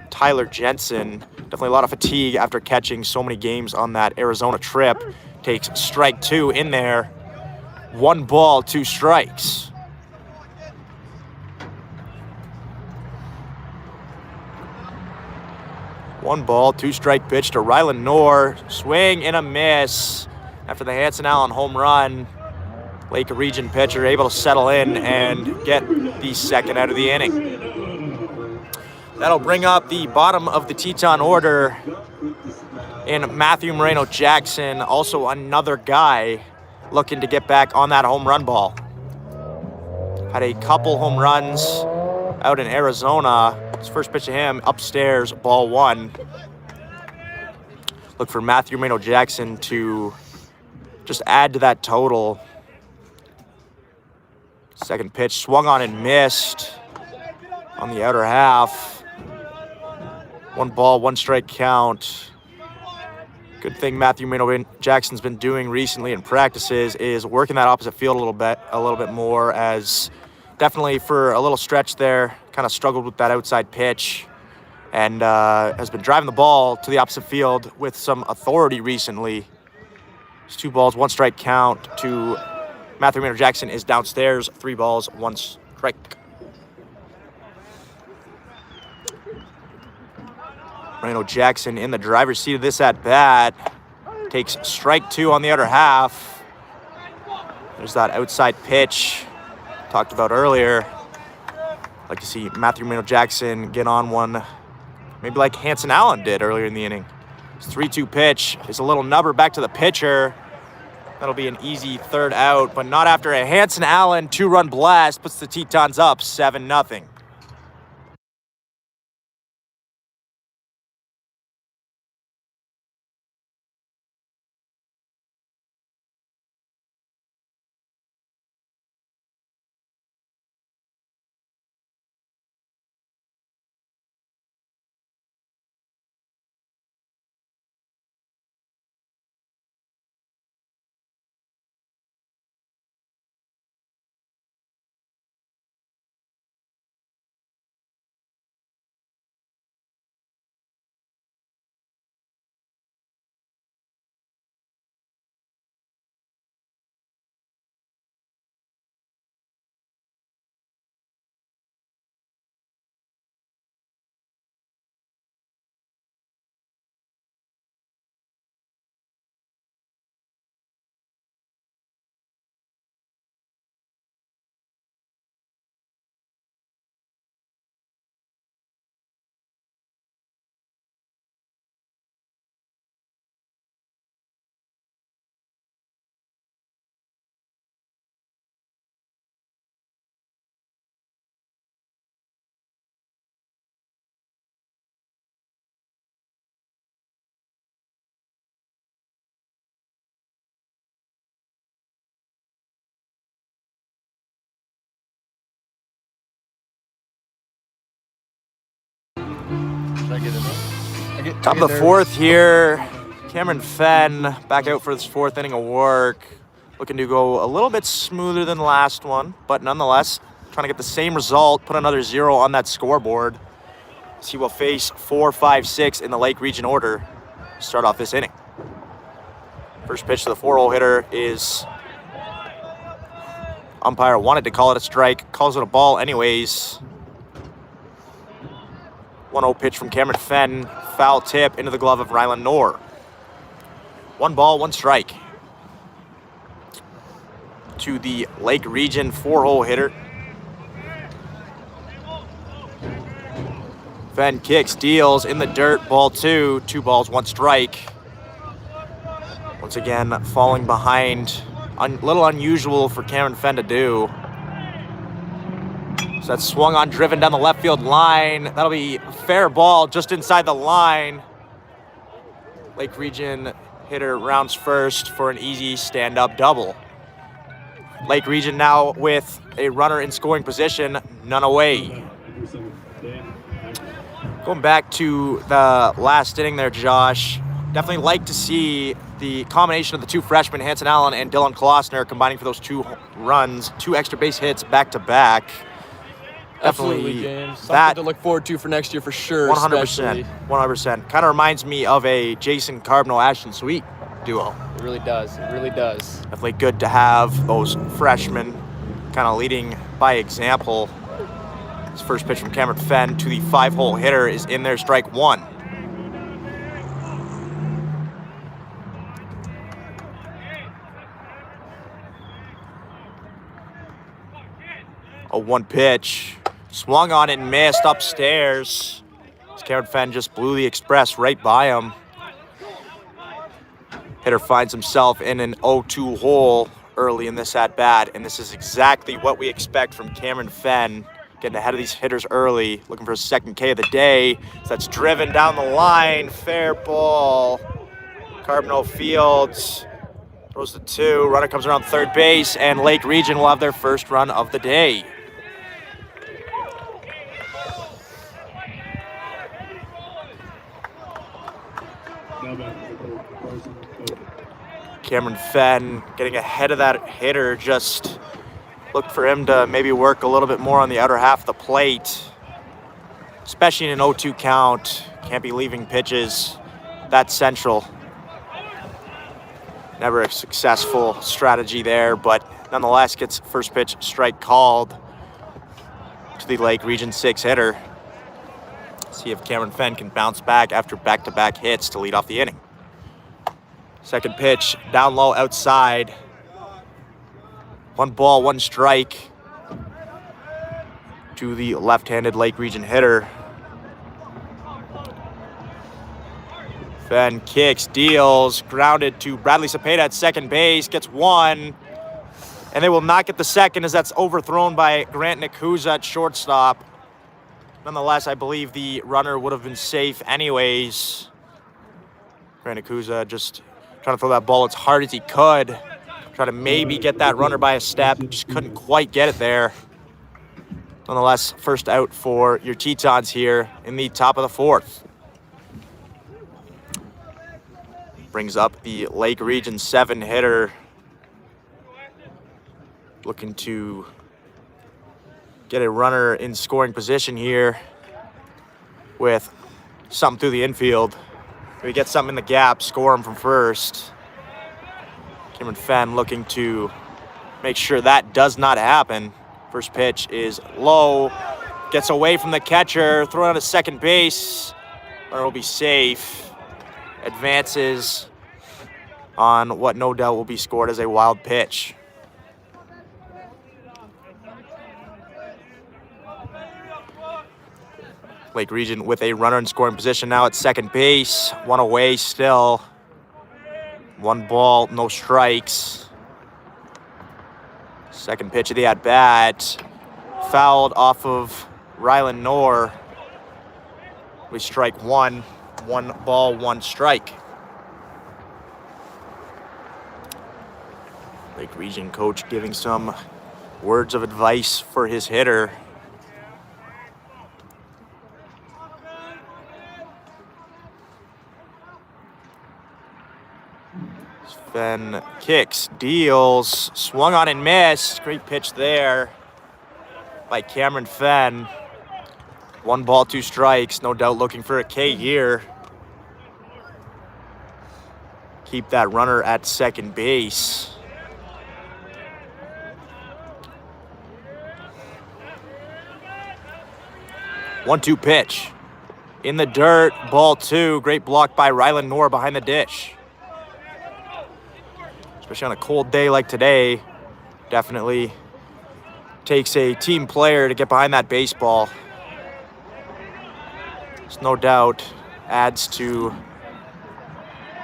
Tyler Jensen. Definitely a lot of fatigue after catching so many games on that Arizona trip. Takes strike two in there. 1 ball, 2 strikes. One ball, 2 strike pitch to Rylan Knorr. Swing and a miss after the Hanson Allen home run. Lake Region pitcher able to settle in and get the second out of the inning. That'll bring up the bottom of the Teton order in Matthew Moreno-Jackson, also another guy looking to get back on that home run ball. Had a couple home runs out in Arizona. His first pitch to him, upstairs, ball 1. Look for Matthew Moreno-Jackson to just add to that total. Second pitch, swung on and missed on the outer half. 1 ball, 1 strike count. Good thing Matthew Moreno-Jackson's been doing recently in practices is working that opposite field a little bit more, as definitely for a little stretch there, kind of struggled with that outside pitch, and has been driving the ball to the opposite field with some authority recently. It's 2 balls, 1 strike count to Matthew Moreno-Jackson is downstairs. 3 balls, 1 strike. Moreno-Jackson in the driver's seat of this at-bat. Takes strike 2 on the outer half. There's that outside pitch talked about earlier. Like to see Matthew Moreno-Jackson get on one, maybe like Hanson Allen did earlier in the inning. His 3-2 pitch is a little nubber back to the pitcher. That'll be an easy third out, but not after a Hanson Allen 2-run blast puts the Tetons up 7-0. Top of the 4th here. Cameron Fenn back out for this 4th inning of work. Looking to go a little bit smoother than the last one, but nonetheless, trying to get the same result, put another 0 on that scoreboard. He will face 4, 5, 6 in the Lake Region order to start off this inning. First pitch to the 4-hole hitter is... Umpire wanted to call it a strike, calls it a ball anyways. 1-0 pitch from Cameron Fenn, foul tip into the glove of Rylan Knorr. 1 ball, 1 strike. To the Lake Region 4-hole hitter. Fenn kicks, deals in the dirt, ball 2, 2 balls, 1 strike. Once again, falling behind. A little unusual for Cameron Fenn to do. So that's swung on, driven down the left field line. That'll be a fair ball just inside the line. Lake Region hitter rounds first for an easy stand-up double. Lake Region now with a runner in scoring position, none away. Going back to the last inning there, Josh, definitely like to see the combination of the 2 freshmen, Hanson Allen and Dylan Klossner, combining for those 2 runs, 2 extra base hits back-to-back. Absolutely, James. Something to look forward to for next year for sure. 100%. 100%. Kind of reminds me of a Jason Carbonell, Ashton Sweet duo. It really does. It really does. Definitely good to have those freshmen kind of leading by example. This first pitch from Cameron Fenn to the 5-hole hitter is in there, strike 1. A 1 pitch. Swung on and missed upstairs. Cameron Fenn just blew the express right by him. Hitter finds himself in an 0-2 hole early in this at-bat, and this is exactly what we expect from Cameron Fenn. Getting ahead of these hitters early, looking for a second K of the day. So that's driven down the line, fair ball. Carbonell fields, throws the 2, runner comes around third base, and Lake Region will have their first run of the day. Cameron Fenn getting ahead of that hitter, just look for him to maybe work a little bit more on the outer half of the plate, especially in an 0-2 count. Can't be leaving pitches that central. Never a successful strategy there, but nonetheless gets first pitch strike called to the Lake Region 6 hitter. See if Cameron Fenn can bounce back after back-to-back hits to lead off the inning. Second pitch, down low outside. 1 ball, 1 strike to the left-handed Lake Region hitter. Fenn kicks, deals, grounded to Bradley Cepeda at second base, gets 1, and they will not get the second as that's overthrown by Grant Nakuza at shortstop. Nonetheless, I believe the runner would have been safe anyways. Grant Nakuza just trying to throw that ball as hard as he could. Try to maybe get that runner by a step. Just couldn't quite get it there. Nonetheless, first out for your Tetons here in the top of the 4th. Brings up the Lake Region 7 hitter. Looking to get a runner in scoring position here with something through the infield. We get something in the gap, score him from first. Cameron Fenn looking to make sure that does not happen. First pitch is low, gets away from the catcher, thrown out to second base. Runner will be safe. Advances on what no doubt will be scored as a wild pitch. Lake Region with a runner in scoring position now at second base. 1 away still. 1 ball, no strikes. Second pitch of the at-bat. Fouled off of Rylan Knorr. We strike 1. 1 ball, 1 strike. Lake Region coach giving some words of advice for his hitter. Fenn kicks, deals, swung on and missed. Great pitch there by Cameron Fenn. 1 ball, 2 strikes. No doubt looking for a K here. Keep that runner at second base. One-two pitch. In the dirt, ball 2. Great block by Rylan Knorr behind the dish. Especially on a cold day like today, definitely takes a team player to get behind that baseball. There's no doubt adds to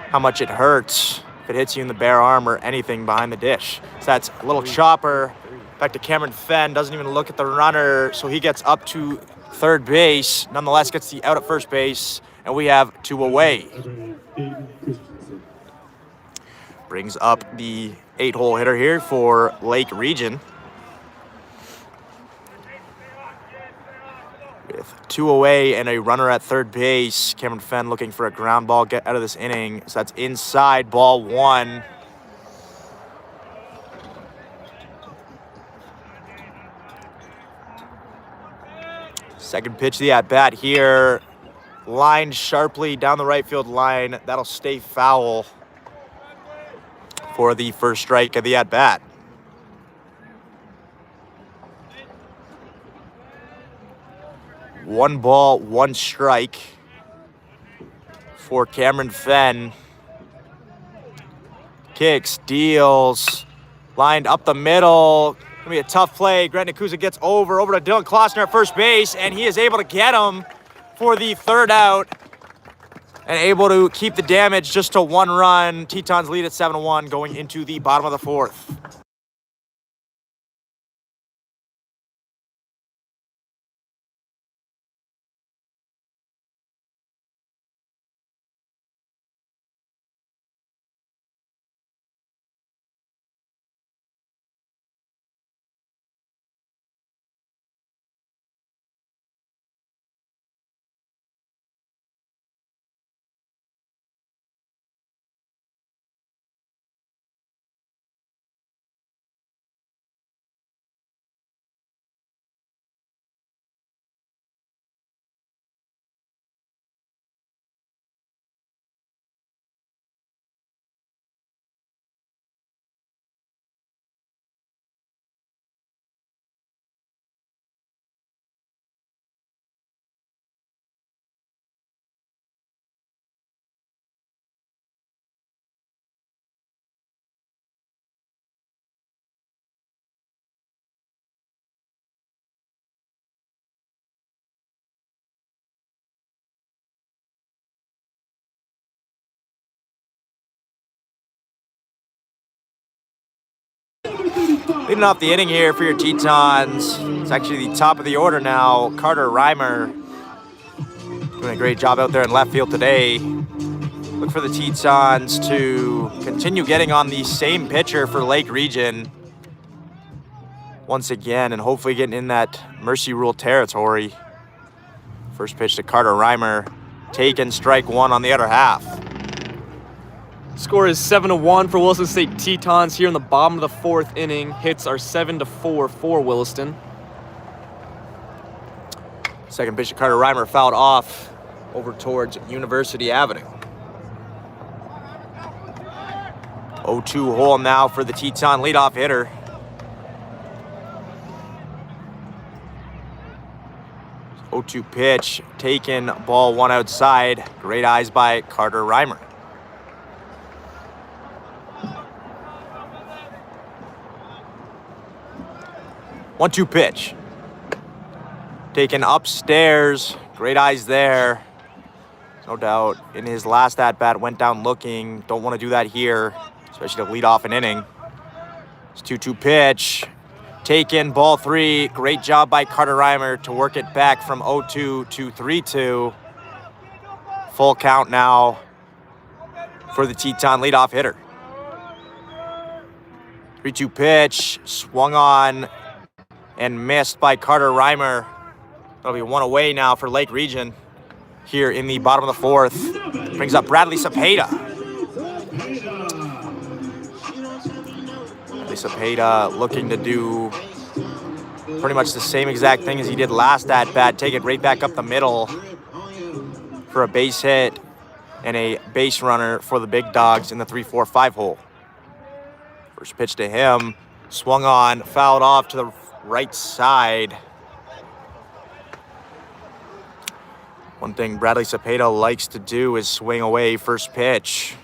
how much it hurts if it hits you in the bare arm or anything behind the dish. So that's a little chopper back to Cameron Fenn. Doesn't even look at the runner, so he gets up to third base. Nonetheless, gets the out at first base, and we have 2 away. Brings up the 8-hole hitter here for Lake Region. With 2 away and a runner at third base, Cameron Fenn looking for a ground ball, get out of this inning. So that's inside, ball 1. Second pitch of the at-bat here. Lined sharply down the right field line. That'll stay foul for the first strike of the at-bat. One ball, 1 strike for Cameron Fenn. Kicks, deals, lined up the middle. Gonna be a tough play. Grant Nakusa gets over to Dylan Klossner at first base, and he is able to get him for the 3rd out and able to keep the damage just to 1 run. Tetons lead at 7-1 going into the bottom of the 4th. Leading off the inning here for your Tetons, it's actually the top of the order now. Carter Reimer doing a great job out there in left field today. Look for the Tetons to continue getting on the same pitcher for Lake Region once again, and hopefully getting in that mercy rule territory. First pitch to Carter Reimer, taken, strike 1 on the other half. Score is 7-1 for Williston State Tetons here in the bottom of the 4th inning. Hits are 7-4 for Williston. Second pitch to Carter Reimer fouled off over towards University Avenue. 0-2 hole now for the Teton leadoff hitter. Oh, 0-2 pitch, taken, ball 1 outside. Great eyes by Carter Reimer. One-two pitch. Taken upstairs. Great eyes there. No doubt in his last at-bat went down looking. Don't want to do that here, especially to lead off an inning. It's 2-2 pitch. Taken, ball 3. Great job by Carter Reimer to work it back from 0-2 to 3-2. Full count now for the Teton leadoff hitter. 3-2 pitch. Swung on and missed by Carter Reimer. That'll be 1 away now for Lake Region here in the bottom of the 4th. Brings up Bradley Cepeda. Cepeda looking to do pretty much the same exact thing as he did last at bat. Take it right back up the middle for a base hit and a base runner for the big dogs in the 3-4-5 hole. First pitch to him, swung on, fouled off to the right side. One thing Bradley Cepeda likes to do is swing away first pitch.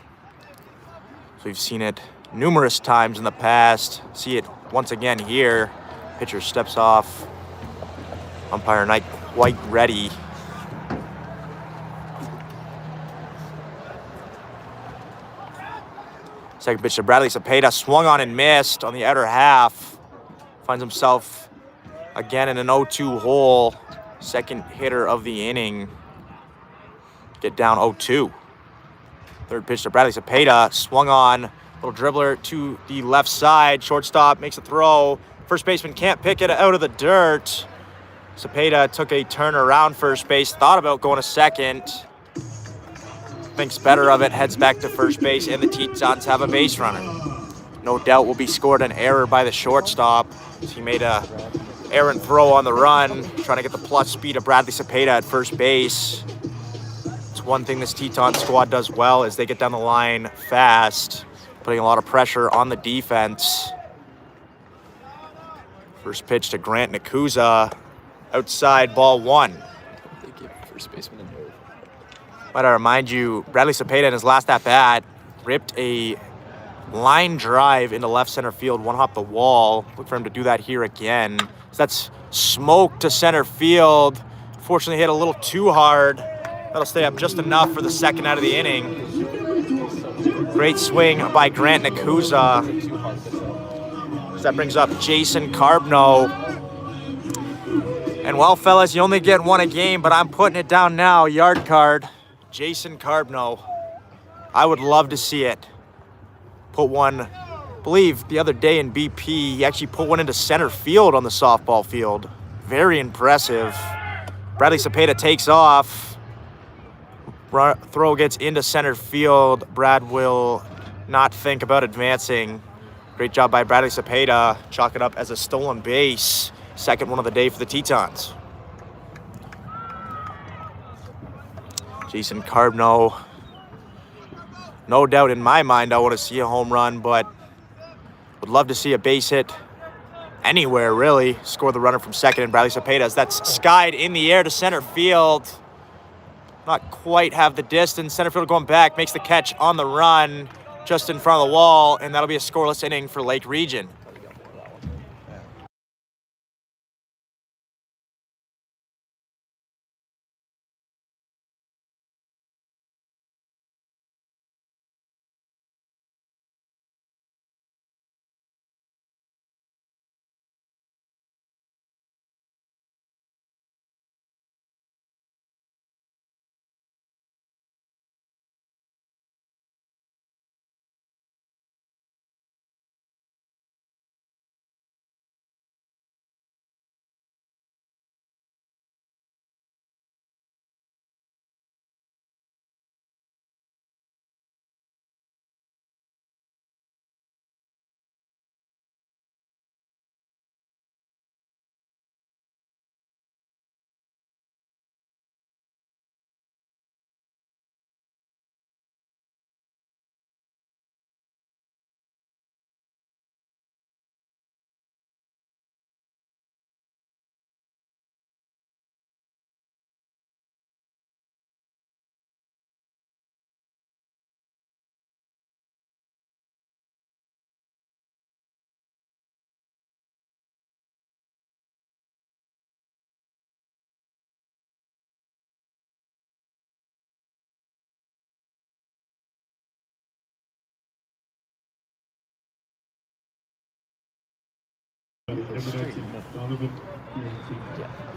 So we've seen it numerous times in the past. See it once again here. Pitcher steps off. Umpire not quite ready. Second pitch to Bradley Cepeda, swung on and missed on the outer half. Finds himself again in an 0-2 hole. Second hitter of the inning. Get down 0-2. Third pitch to Bradley Cepeda, swung on. Little dribbler to the left side. Shortstop makes a throw. First baseman can't pick it out of the dirt. Cepeda took a turn around first base, thought about going to second. Thinks better of it, heads back to first base, and the Tetons have a base runner. No doubt will be scored an error by the shortstop. He made a errant throw on the run, trying to get the plus speed of Bradley Cepeda at first base. It's one thing this Teton squad does well is they get down the line fast, putting a lot of pressure on the defense. First pitch to Grant Nakuza, outside, ball one. They give first baseman a move. Might I remind you, Bradley Cepeda in his last at-bat ripped a line drive into left center field, one hop the wall. Look for him to do that here again. So that's smoke to center field. Fortunately, hit a little too hard. That'll stay up just enough for the second out of the inning. Great swing by Grant Nakuza. So that brings up Jason Carbno. And well, fellas, you only get one a game, but I'm putting it down now. Yard card, Jason Carbno. I would love to see it. Put one, I believe the other day in BP, he actually put one into center field on the softball field. Very impressive. Bradley Cepeda takes off. Throw gets into center field. Brad will not think about advancing. Great job by Bradley Cepeda. Chalk it up as a stolen base. Second one of the day for the Tetons. Jason Carbno. No doubt in my mind I want to see a home run, but would love to see a base hit anywhere, really. Score the runner from second, and Bradley Cepeda, that's skied in the air to center field. Not quite have the distance. Center field going back, makes the catch on the run, just in front of the wall, and that'll be a scoreless inning for Lake Region.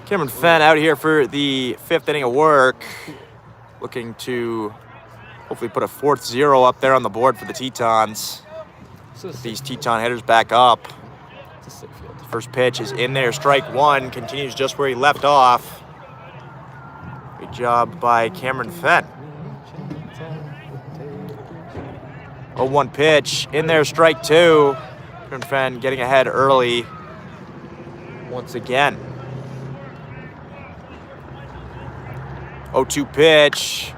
Cameron Fenn out here for the fifth inning of work. Looking to hopefully put a 4th-0 up there on the board for the Tetons. Get these Teton hitters back up. First pitch is in there, strike one. Continues just where he left off. Good job by Cameron Fenn. 0-1 pitch, in there, strike two. Cameron Fenn getting ahead early once again. 0-2 pitch.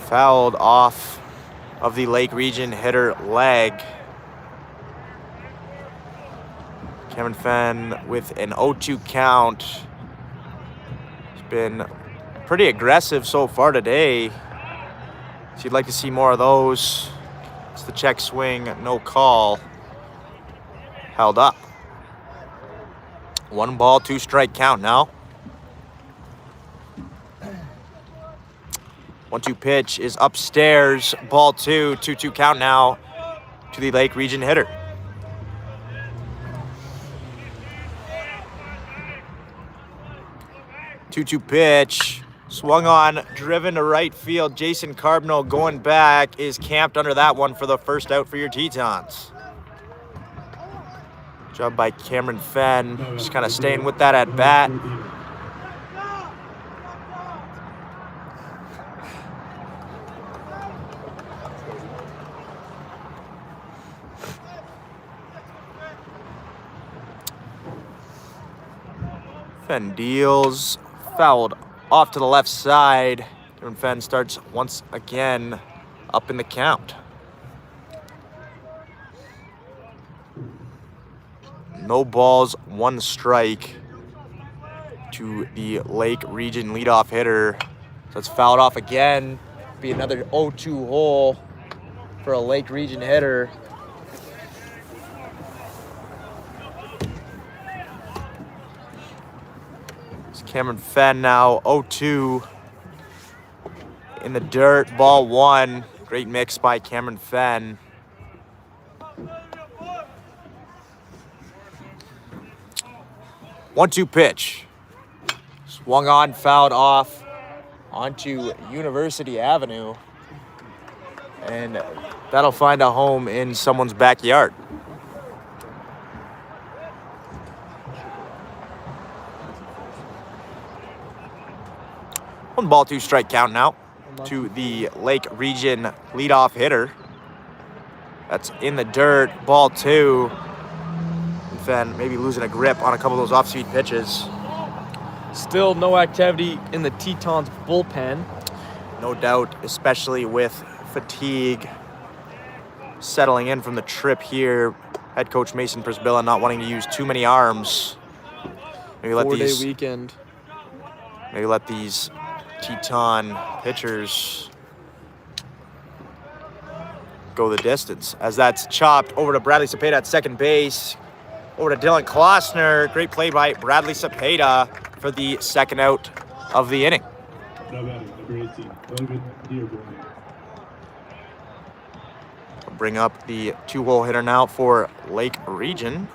Fouled off of the Lake Region hitter leg. Cameron Fenn with an 0-2 count. He's been pretty aggressive so far today. So you'd like to see more of those. It's the check swing, no call. Held up. 1 ball, 2 strike count now. 1-2 pitch is upstairs. Ball 2, 2-2 count now to the Lake Region hitter. Two-two pitch, swung on, driven to right field. Jason Carbonell going back is camped under that one for the first out for your Tetons. Job by Cameron Fenn, just kind of staying with that at bat. Fenn deals, fouled off to the left side. Cameron Fenn starts once again up in the count. No balls, 1 strike to the Lake Region leadoff hitter. So it's fouled off again. Be another 0-2 hole for a Lake Region hitter. It's Cameron Fenn now, 0-2 in the dirt, ball 1. Great mix by Cameron Fenn. One-two pitch. Swung on, fouled off onto University Avenue. And that'll find a home in someone's backyard. 1 ball, 2 strike count now to the Lake Region leadoff hitter. That's in the dirt, ball 2. And Fenn maybe losing a grip on a couple of those off-speed pitches. Still no activity in the Tetons bullpen. No doubt, especially with fatigue settling in from the trip here. Head coach Mason Prisbilla not wanting to use too many arms. Maybe let 4-day these weekend. maybe let these Teton pitchers go the distance. As that's chopped over to Bradley Cepeda at second base. Over to Dylan Klossner. Great play by Bradley Cepeda for the second out of the inning. Number 18, Logan Dearborn. Bring up the 2-hole hitter now for Lake Region.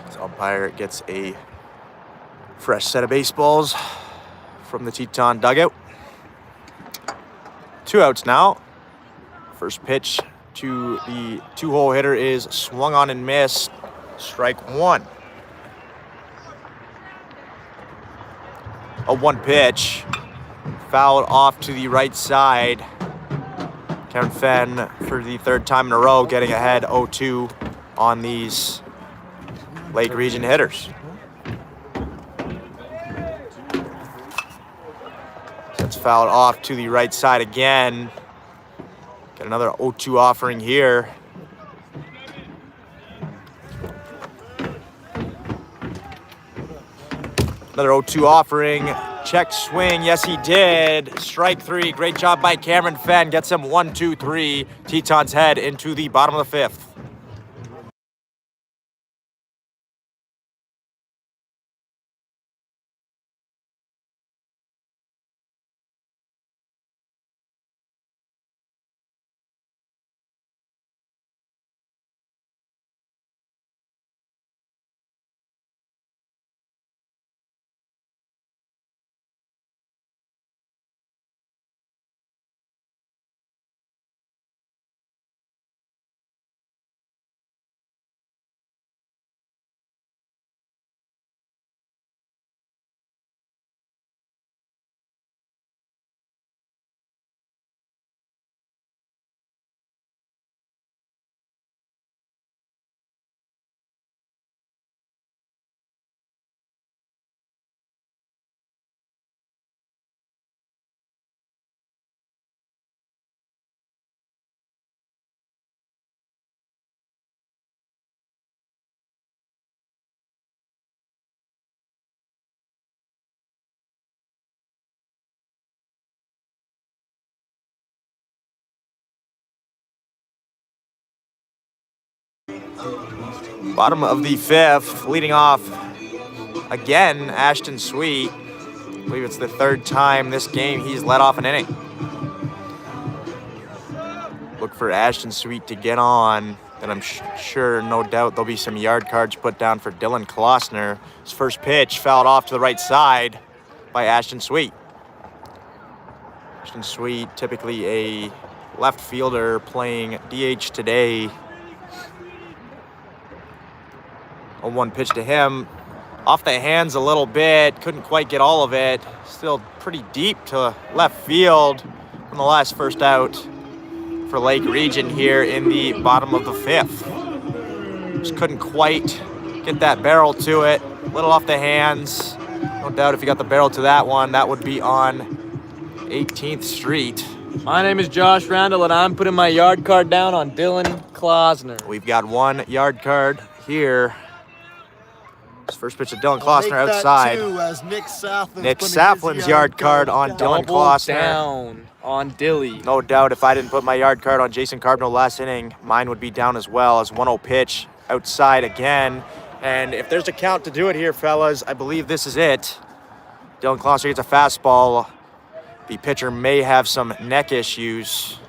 This umpire gets a fresh set of baseballs from the Teton dugout. 2 outs now. First pitch to the 2-hole hitter is swung on and missed. Strike 1. A 1 pitch, fouled off to the right side. Cameron Fenn for the 3rd time in a row getting ahead 0-2 on these Lake Region hitters. That's fouled off to the right side again. Get another 0-2 offering here. Another 0-2 offering. Check swing. Yes, he did. Strike 3. Great job by Cameron Fenn. Gets him 1-2-3. Tetons head into the bottom of the 5th. Bottom of the 5th, leading off again, Ashton Sweet. I believe it's the 3rd time this game he's led off an inning. Look for Ashton Sweet to get on. And I'm sure, no doubt, there'll be some yard cards put down for Dylan Klossner. His first pitch fouled off to the right side by Ashton Sweet. Ashton Sweet, typically a left fielder playing DH today. 0-1 pitch to him. Off the hands a little bit. Couldn't quite get all of it. Still pretty deep to left field from the last first out for Lake Region here in the bottom of the 5th. Just couldn't quite get that barrel to it. A little off the hands. No doubt if you got the barrel to that one, that would be on 18th Street. My name is Josh Randall, and I'm putting my yard card down on Dylan Klossner. We've got 1 yard card here. First pitch of Dylan Klossner outside. Nick Saflin's yard card on Dylan Klossner. Down on Dilly. No doubt if I didn't put my yard card on Jason Carbonell last inning, mine would be down as well, as 1-0 pitch outside again. And if there's a count to do it here, fellas, I believe this is it. Dylan Klossner gets a fastball. The pitcher may have some neck issues.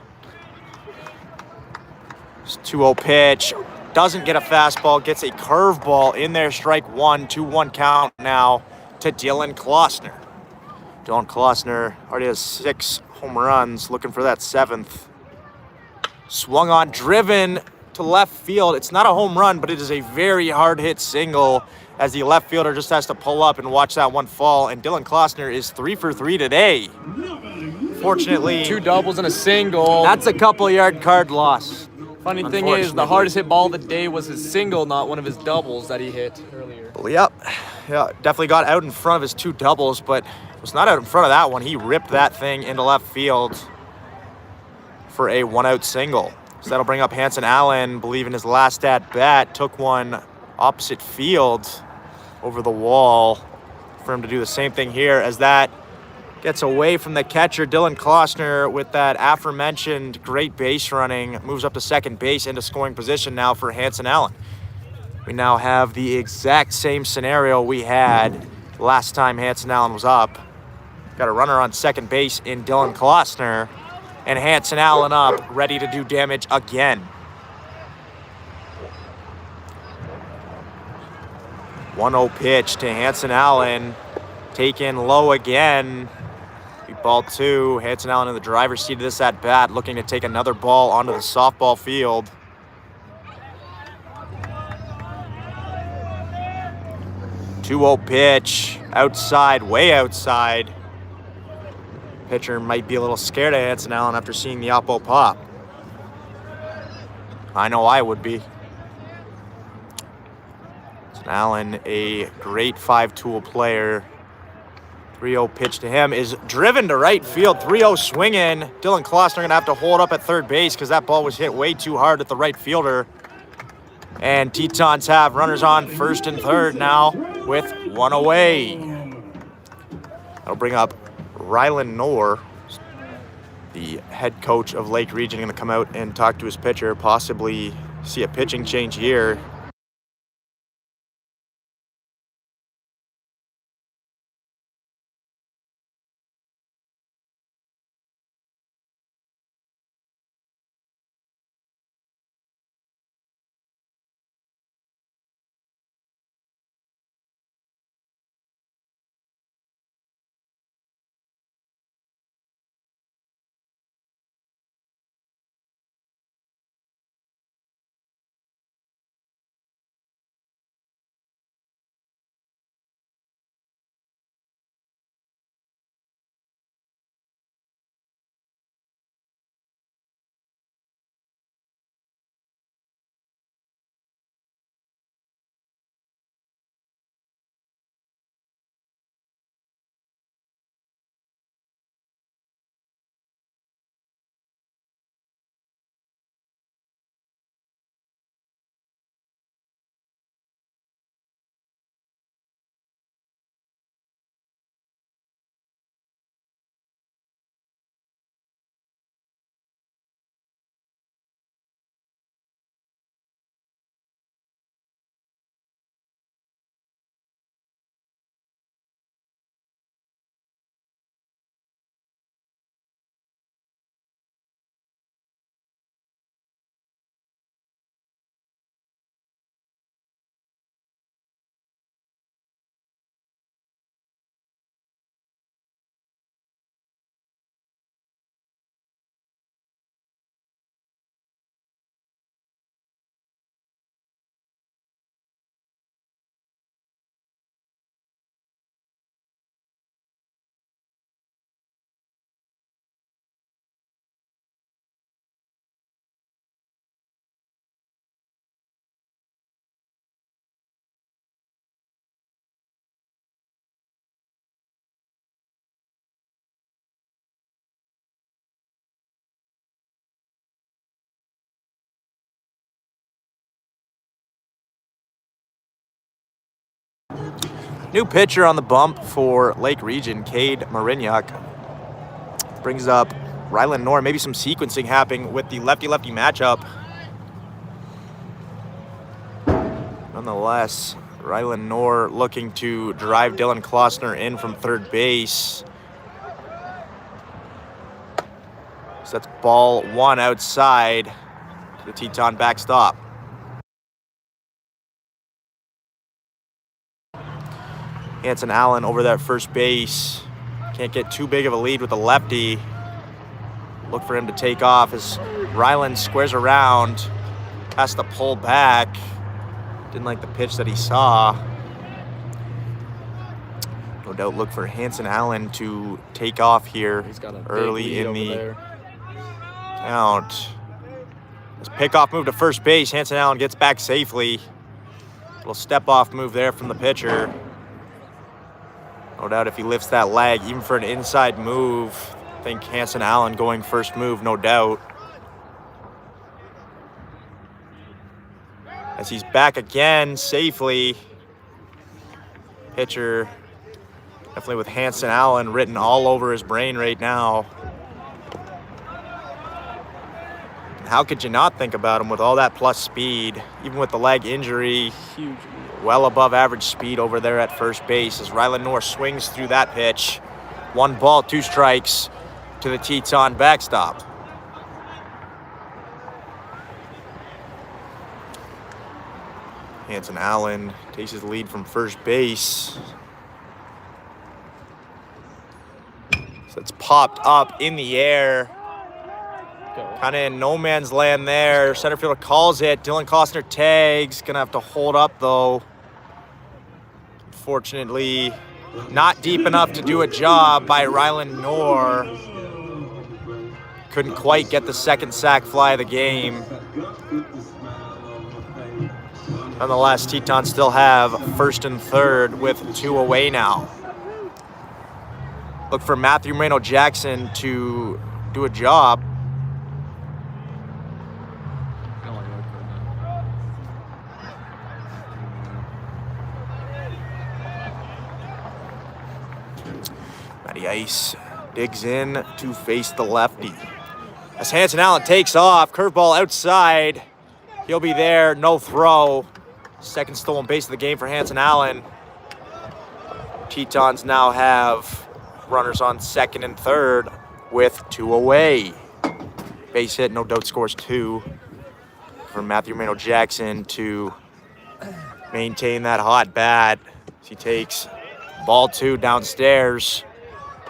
It's 2-0 pitch. Doesn't get a fastball, gets a curveball in there. Strike 1, 2-1 count now to Dylan Klossner. Dylan Klossner already has 6 home runs, looking for that 7th. Swung on, driven to left field. It's not a home run, but it is a very hard hit single as the left fielder just has to pull up and watch that one fall. And Dylan Klossner is 3 for 3 today. Fortunately, 2 doubles and a single. that's a couple yard card loss. Funny thing is, the hardest hit ball of the day was his single, not one of his doubles that he hit earlier. Yep. Yeah, definitely got out in front of his 2 doubles, but was not out in front of that one. He ripped that thing into left field for a 1-out single. So that'll bring up Hanson Allen, believe in his last at bat, took one opposite field over the wall for him to do the same thing here as that gets away from the catcher. Dylan Klossner, with that aforementioned great base running, moves up to second base into scoring position now for Hanson Allen. We now have the exact same scenario we had last time Hanson Allen was up. Got a runner on second base in Dylan Klossner, and Hanson Allen up, ready to do damage again. 1-0 pitch to Hanson Allen, taken low again. Ball 2, Hanson Allen in the driver's seat of this at bat, looking to take another ball onto the softball field. Two-0 pitch, outside, way outside. Pitcher might be a little scared of Hanson Allen after seeing the oppo pop. I know I would be. Hanson Allen, a great 5-tool player. 3-0 pitch to him is driven to right field. 3-0 swinging. Dylan Klossner going to have to hold up at third base because that ball was hit way too hard at the right fielder. And Tetons have runners on first and third now with 1 away. That'll bring up Rylan Knorr, the head coach of Lake Region, going to come out and talk to his pitcher, possibly see a pitching change here. New pitcher on the bump for Lake Region, Cade Marignac. Brings up Ryland Knorr. Maybe some sequencing happening with the lefty-lefty matchup. Nonetheless, Ryland Knorr looking to drive Dylan Klossner in from third base. So that's ball one outside to the Teton backstop. Hanson Allen over that first base. Can't get too big of a lead with the lefty. Look for him to take off as Ryland squares around. Has to pull back. Didn't like the pitch that he saw. No doubt look for Hanson Allen to take off here. He's got a early in the there. count. This pickoff move to first base. Hanson Allen gets back safely. Little step-off move there from the pitcher. No doubt if he lifts that leg, even for an inside move, I think Hanson Allen going first move, no doubt. As he's back again safely. Pitcher definitely with Hanson Allen written all over his brain right now. How could you not think about him with all that plus speed, even with the leg injury? Huge. Well above average speed over there at first base as Ryland Knorr swings through that pitch. 1 ball, 2 strikes to the Teton backstop. Hanson Allen takes his lead from first base. So it's popped up in the air. Kind of in no man's land there. Center fielder calls it. Dylan Klossner tags. Gonna have to hold up though. Unfortunately, not deep enough to do a job by Ryland Knorr. Couldn't quite get the second sack fly of the game. Nonetheless, Tetons still have first and third with 2 away now. Look for Matthew Moreno-Jackson to do a job. Matty Ice digs in to face the lefty. As Hanson Allen takes off, curveball outside. He'll be there, no throw. Second stolen base of the game for Hanson Allen. Tetons now have runners on second and third with 2 away. Base hit, no doubt scores 2 for Matthew Moreno-Jackson to maintain that hot bat. He takes ball 2 downstairs.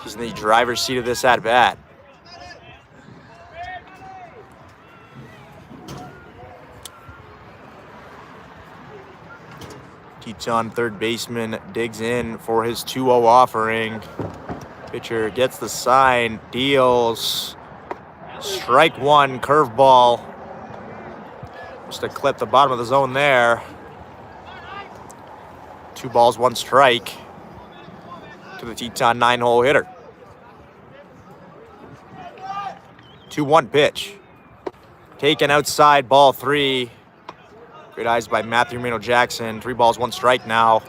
He's in the driver's seat of this at-bat. Teton third baseman digs in for his 2-0 offering. Pitcher gets the sign, deals. Strike 1, curveball. Just to clip the bottom of the zone there. 2 balls, 1 strike to the Teton 9-hole hitter. 2-1 pitch. Taken outside, ball 3. Great eyes by Matthew Moreno-Jackson. 3 balls, 1 strike now.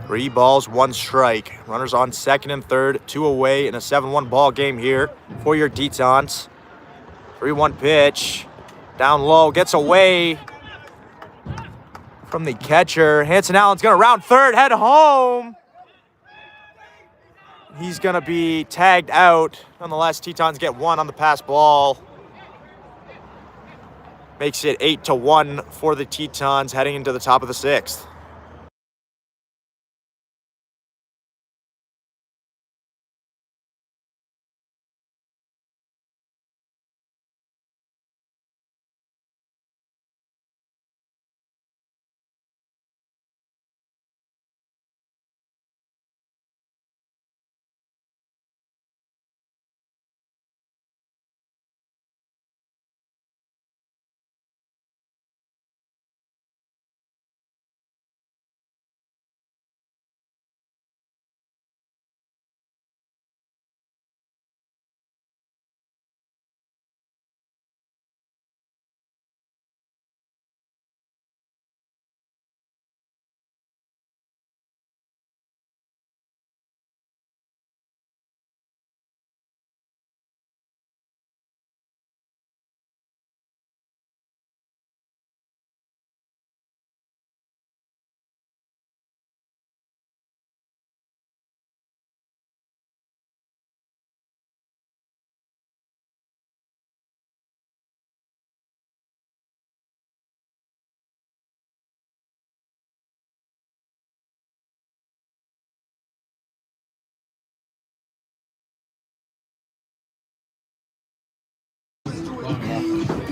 Three balls, 1 strike. Runners on second and third, 2 away in a 7-1 ball game here for your Tetons. 3-1 pitch. Down low, gets away from the catcher. Hanson Allen's gonna round third, head home. He's gonna be tagged out. Nonetheless, Tetons get 1 on the pass ball. Makes it 8-1 for the Tetons heading into the top of the 6th.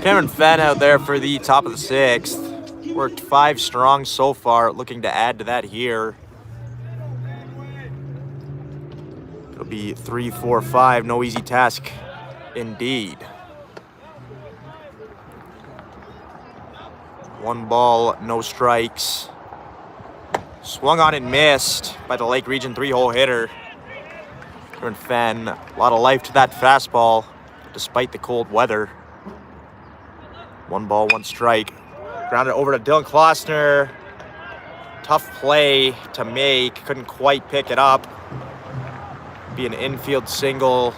Cameron Fenn out there for the top of the 6th. Worked 5 strong so far, looking to add to that here. It'll be 3, 4, 5. No easy task indeed. 1 ball, no strikes. Swung on and missed by the Lake Region 3-hole hitter. Cameron Fenn, a lot of life to that fastball despite the cold weather. 1 ball, 1 strike. Grounded over to Dylan Klossner. Tough play to make. Couldn't quite pick it up. Be an infield single,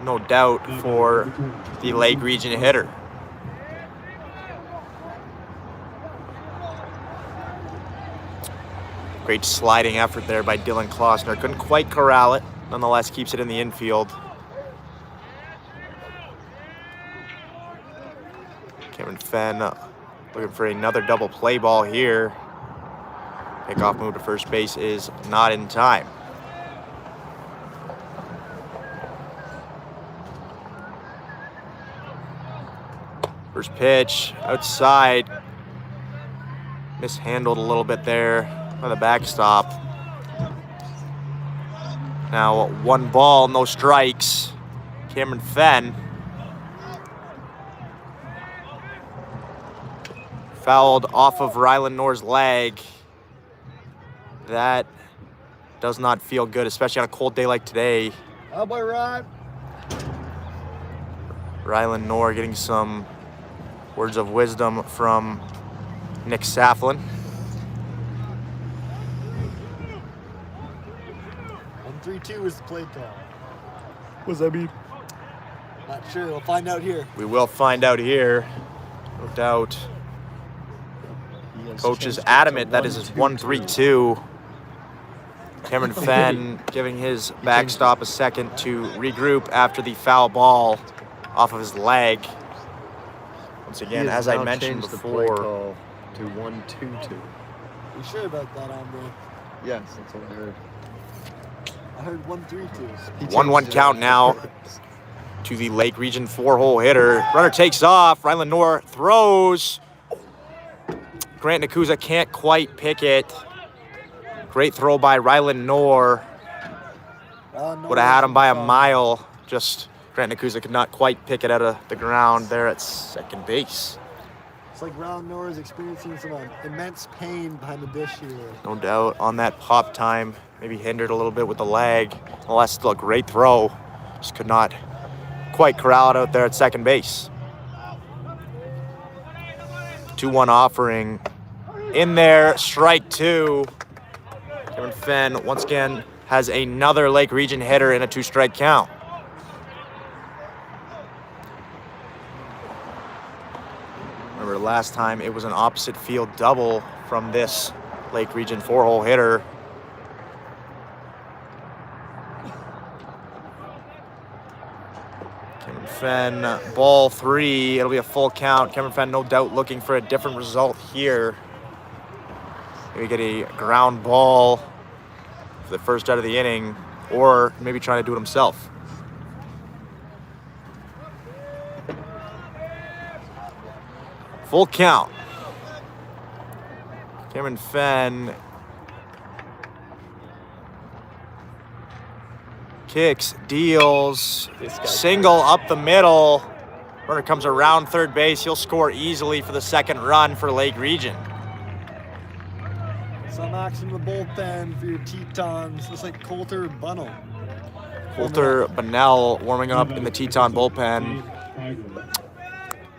no doubt, for the Lake Region hitter. Great sliding effort there by Dylan Klossner. Couldn't quite corral it. Nonetheless, keeps it in the infield. Cameron Fenn looking for another double play ball here. Pickoff move to first base is not in time. First pitch outside. Mishandled a little bit there on the backstop. Now 1 ball, no strikes. Cameron Fenn. Fouled off of Ryland Knorr's leg. That does not feel good, especially on a cold day like today. How about Rod? Ryland Knorr getting some words of wisdom from Nick Saflin. 1-3-2 is the play call. What does that mean? Not sure. We'll find out here. We will find out here, no doubt. Coach is adamant that is his 1-3-2. Cameron Fenn giving his backstop a second to regroup after the foul ball off of his leg. Once again, as I mentioned before, to 1-2-2. You sure about that, Andre? Yes, that's what I heard. I heard 1-3-2. 1-1 count now to the Lake Region 4-hole hitter. Runner takes off. Ryland Knorr throws. Grant Nakuza can't quite pick it. Great throw by Ryland Knorr. Would have had him by a mile. Just Grant Nakuza could not quite pick it out of the ground there at second base. It's like Ryland Knorr is experiencing some immense pain behind the dish here. No doubt on that pop time. Maybe hindered a little bit with the leg. Nonetheless, still a great throw. Just could not quite corral it out there at second base. 2-1 offering in there, strike 2. Cameron Fenn once again has another Lake Region hitter in a 2-strike count. Remember last time it was an opposite field double from this Lake Region 4-hole hitter. Cameron Fenn, ball 3. It'll be a full count. Cameron Fenn, no doubt, looking for a different result here. Maybe get a ground ball for the first out of the inning, or maybe trying to do it himself. Full count. Cameron Fenn kicks, deals, single up the middle. Runner comes around third base. He'll score easily for the second run for Lake Region. Some action in the bullpen for your Tetons. Looks like Coulter Bunnell. Coulter Bunnell warming up in the Teton bullpen.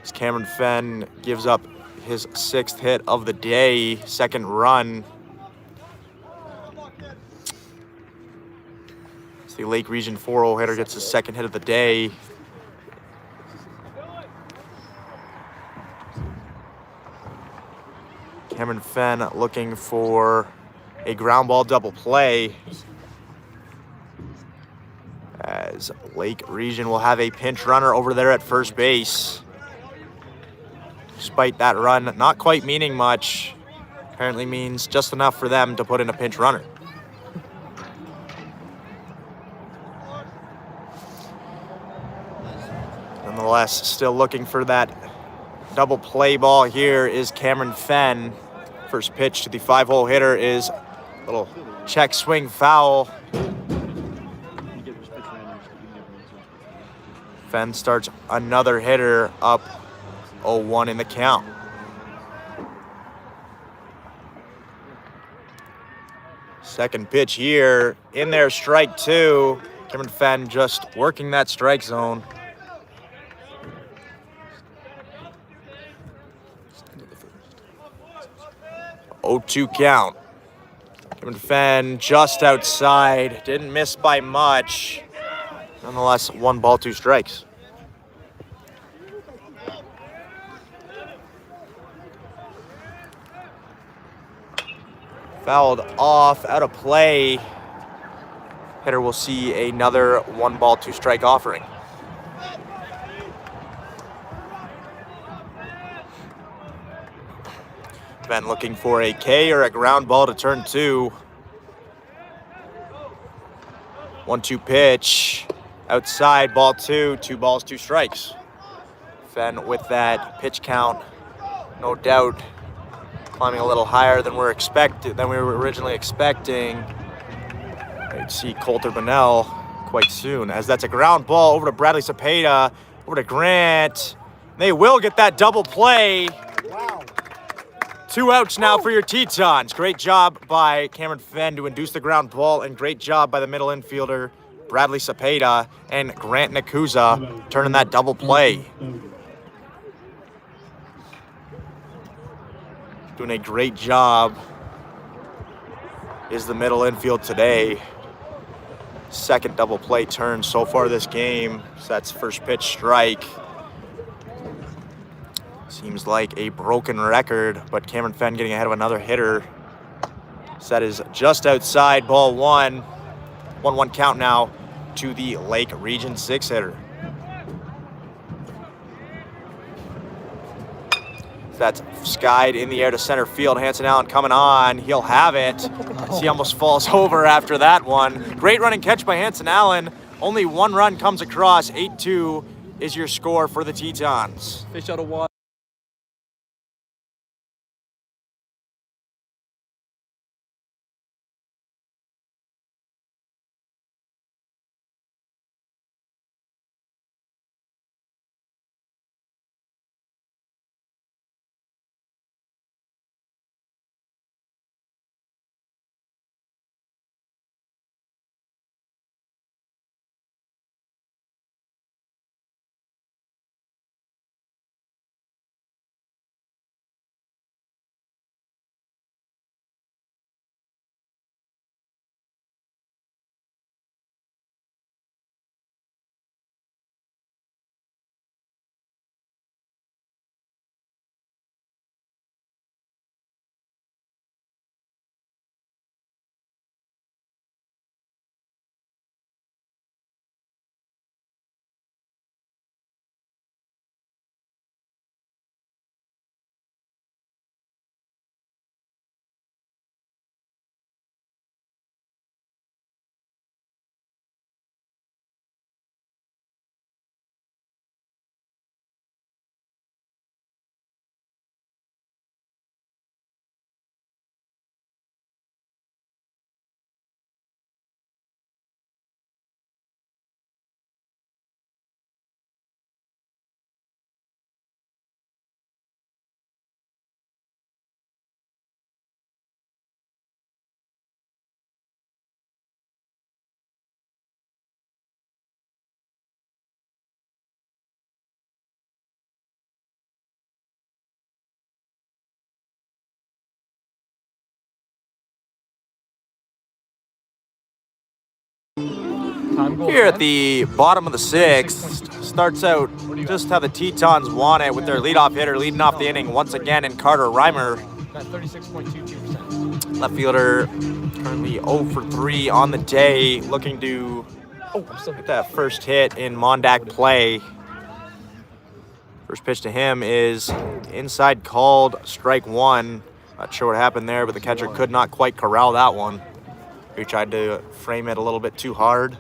As Cameron Fenn gives up his 6th hit of the day, second run. As the Lake Region 4-hole hitter gets his 2nd hit of the day. Cameron Fenn looking for a ground ball double play, as Lake Region will have a pinch runner over there at first base. Despite that run not quite meaning much, apparently means just enough for them to put in a pinch runner. Nonetheless, still looking for that double play ball here is Cameron Fenn. First pitch to the 5-hole hitter is a little check swing foul. Fenn starts another hitter up 0-1 in the count. Second pitch here, in there, strike 2. Cameron Fenn just working that strike zone. Oh, 2 count. Cameron Fenn just outside, didn't miss by much. Nonetheless, 1 ball, 2 strikes. Fouled off, out of play. Hitter will see another 1 ball, 2 strike offering. Fenn looking for a K or a ground ball to turn 2. 1-2 pitch. Outside, ball 2, 2 balls, 2 strikes. Fenn with that pitch count, no doubt, climbing a little higher than we were originally expecting. We'd see Coulter Bonnell quite soon, as that's a ground ball over to Bradley Cepeda, over to Grant. They will get that double play. Wow. 2 outs now for your Tetons. Great job by Cameron Fenn to induce the ground ball, and great job by the middle infielder, Bradley Cepeda, and Grant Nakuza turning that double play. Doing a great job is the middle infield today. Second double play turn so far this game. So that's first pitch strike. Seems like a broken record, but Cameron Fenn getting ahead of another hitter. So that is just outside, ball 1. 1-1 count now to the Lake Region 6 hitter. That's skied in the air to center field. Hanson Allen coming on. He'll have it. As he almost falls over after that one. Great running catch by Hanson Allen. Only 1 run comes across. 8-2 is your score for the Tetons. Fish out of water. Here at the bottom of the 6th, starts out just how the Tetons want it with their leadoff hitter leading off the inning once again in Carter Reimer. At 36.22%. Left fielder currently 0 for 3 on the day, looking to get that first hit in Mondack play. First pitch to him is inside, called strike 1. Not sure what happened there, but the catcher could not quite corral that one. He tried to frame it a little bit too hard.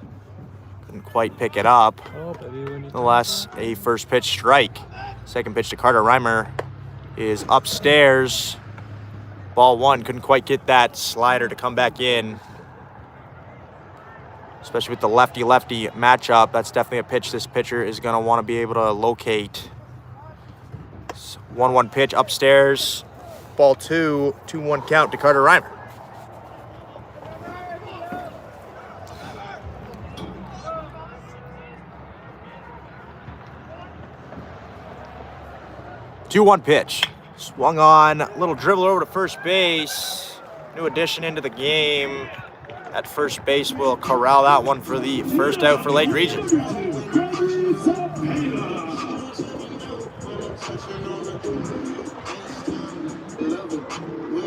Couldn't quite pick it up. Nonetheless, a first pitch strike. Second pitch to Carter Reimer is upstairs. Ball one, couldn't quite get that slider to come back in. Especially with the lefty-lefty matchup, that's definitely a pitch this pitcher is going to want to be able to locate. 1-1 pitch upstairs. Ball two, 2-1 count to Carter Reimer. Two-one pitch. Swung on, little dribble over to first base. New addition into the game. At first base will corral that one for the first out for Lake Region.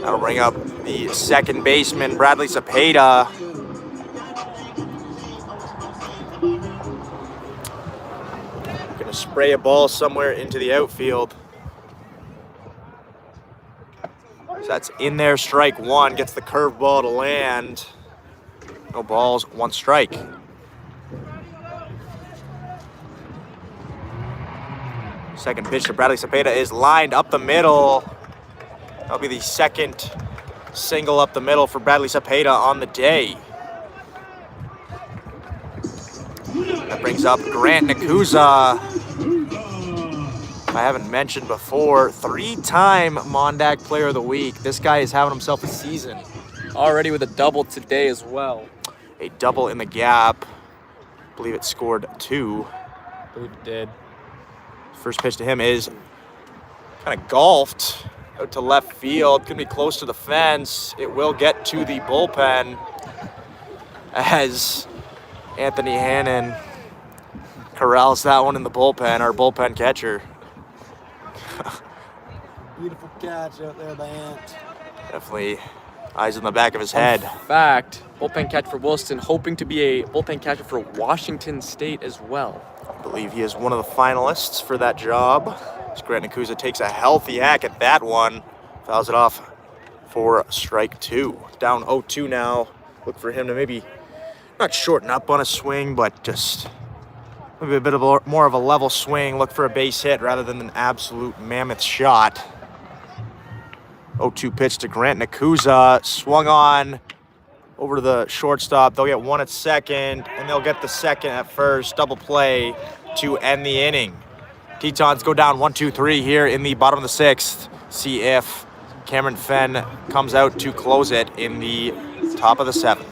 That'll bring up the second baseman, Bradley Cepeda. Gonna spray a ball somewhere into the outfield. So that's in there, strike one, gets the curveball to land. No balls, 1 strike. Second pitch to Bradley Cepeda is lined up the middle. That'll be the second single up the middle for Bradley Cepeda on the day. That brings up Grant Nakuza. If I haven't mentioned before, 3-time Mondac Player of the Week. This guy is having himself a season. Already with a double today as well. A double in the gap. I believe it scored 2. I believe it did. First pitch to him is kind of golfed out to left field. Gonna be close to the fence. It will get to the bullpen as Anthony Hannon corrals that one in the bullpen, our bullpen catcher. Beautiful catch out there by Ant. Definitely eyes in the back of his head. In fact, bullpen catch for Williston, hoping to be a bullpen catcher for Washington State as well. I believe he is one of the finalists for that job. As Grant Nakuza takes a healthy hack at that one. Fouls it off for strike 2. Down 0-2 now. Look for him to maybe not shorten up on a swing, but just maybe a bit of more of a level swing. Look for a base hit rather than an absolute mammoth shot. 0-2 pitch to Grant Nakuza. Swung on over to the shortstop. They'll get 1 at second, and they'll get the second at first. Double play to end the inning. Tetons go down 1-2-3 here in the bottom of the 6th. See if Cameron Fenn comes out to close it in the top of the 7th.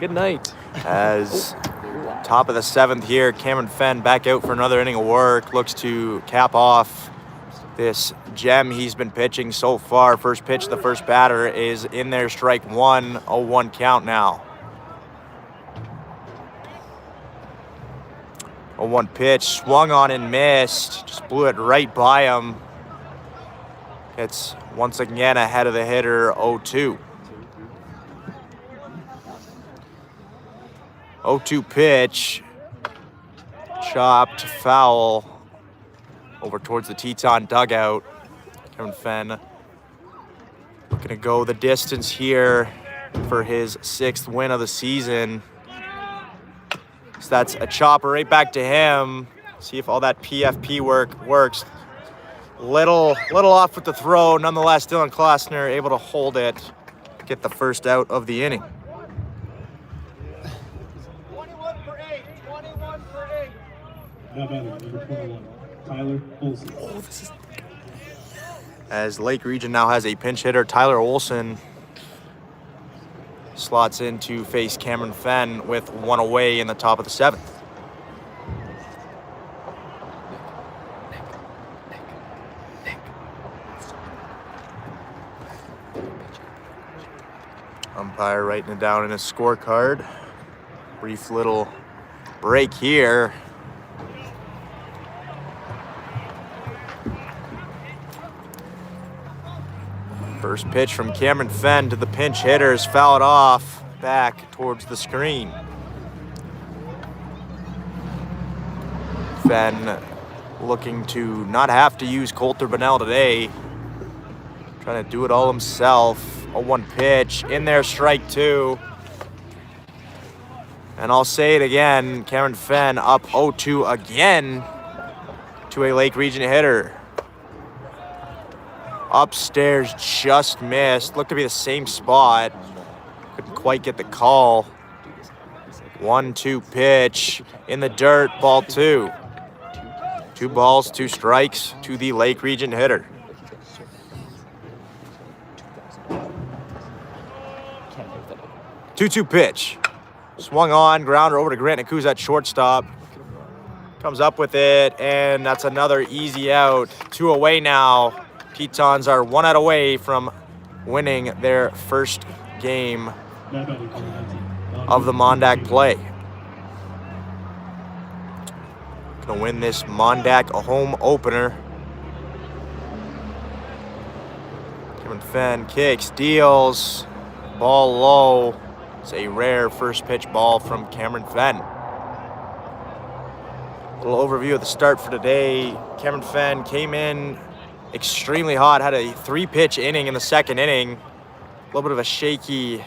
Good night. As top of the 7th here, Cameron Fenn back out for another inning of work. Looks to cap off this gem he's been pitching so far. First pitch, the first batter is in there, strike 1, 0-1 count now. 0-1 pitch, swung on and missed. Just blew it right by him. It's once again ahead of the hitter, 0-2. 0-2 pitch, chopped foul over towards the Teton dugout. Cameron Fenn looking to go the distance here. for his 6th win of the season. So that's a chopper right back to him. See if all that PFP work works. Little off with the throw. Nonetheless, Dylan Klossner able to hold it, get the first out of the inning. 21 for 8. 21 for 8. Now batting, number 21, Tyler Olson. As Lake Region now has a pinch hitter, Tyler Olson slots in to face Cameron Fenn with 1 away in the top of the 7th. Umpire writing it down in his scorecard. Brief little break here. First pitch from Cameron Fenn to the pinch hitters, fouled off back towards the screen. Fenn looking to not have to use Coulter Bonnell today. Trying to do it all himself. A 1 pitch in there, strike 2. And I'll say it again, Cameron Fenn up 0-2 again to a Lake Region hitter. Upstairs, just missed. Looked to be the same spot. Couldn't quite get the call. 1-2 pitch in the dirt, ball 2. 2 balls, 2 strikes to the Lake Region hitter. Two-two pitch. Swung on, grounder over to Grant Nakuza at shortstop. Comes up with it, and that's another easy out. 2 away now. Tetons are 1 out away from winning their first game Now batting, number 19, of the Mondack play. Gonna win this Mondack a home opener. Cameron Fenn kicks, deals, ball low. It's a rare first pitch ball from Cameron Fenn. A little overview of the start for today. Cameron Fenn came in extremely hot, had a 3-pitch inning in the 2nd inning. A little bit of a shaky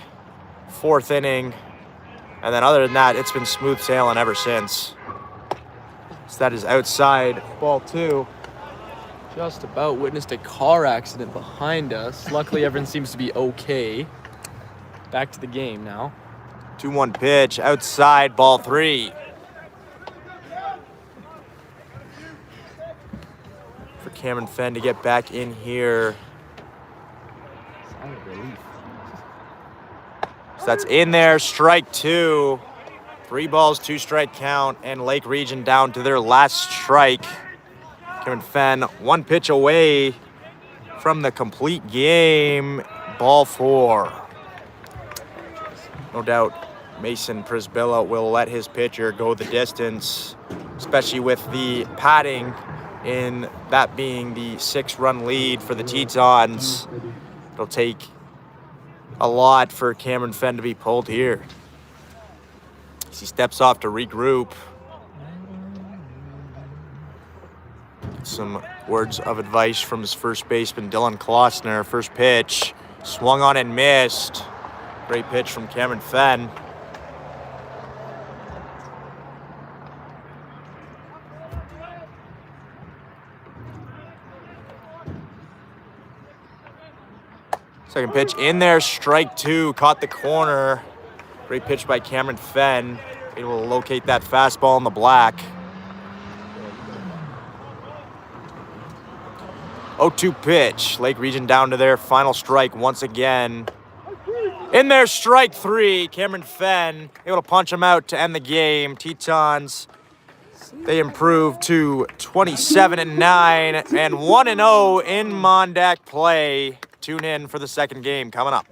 4th inning. And then other than that, it's been smooth sailing ever since. So that is outside, ball 2. Just about witnessed a car accident behind us. Luckily, everyone seems to be okay. Back to the game now. 2-1 pitch, outside, ball 3. For Cameron Fenn to get back in here. So that's in there, strike 2. 3 balls, 2 strike count, and Lake Region down to their last strike. Cameron Fenn 1 pitch away from the complete game, ball 4. No doubt Mason Prisbilla will let his pitcher go the distance, especially with the padding in that being the 6-run lead for the Tetons. It'll take a lot for Cameron Fenn to be pulled here. As he steps off to regroup. Some words of advice from his first baseman, Dylan Klossner. First pitch, swung on and missed. Great pitch from Cameron Fenn. Second pitch in there, strike 2, caught the corner. Great pitch by Cameron Fenn. Able to locate that fastball in the black. 0-2 pitch. Lake Region down to their final strike once again. In there, strike 3. Cameron Fenn able to punch him out to end the game. Tetons, they improved to 27-9 and 1-0 in Mondack play. Tune in for the second game coming up.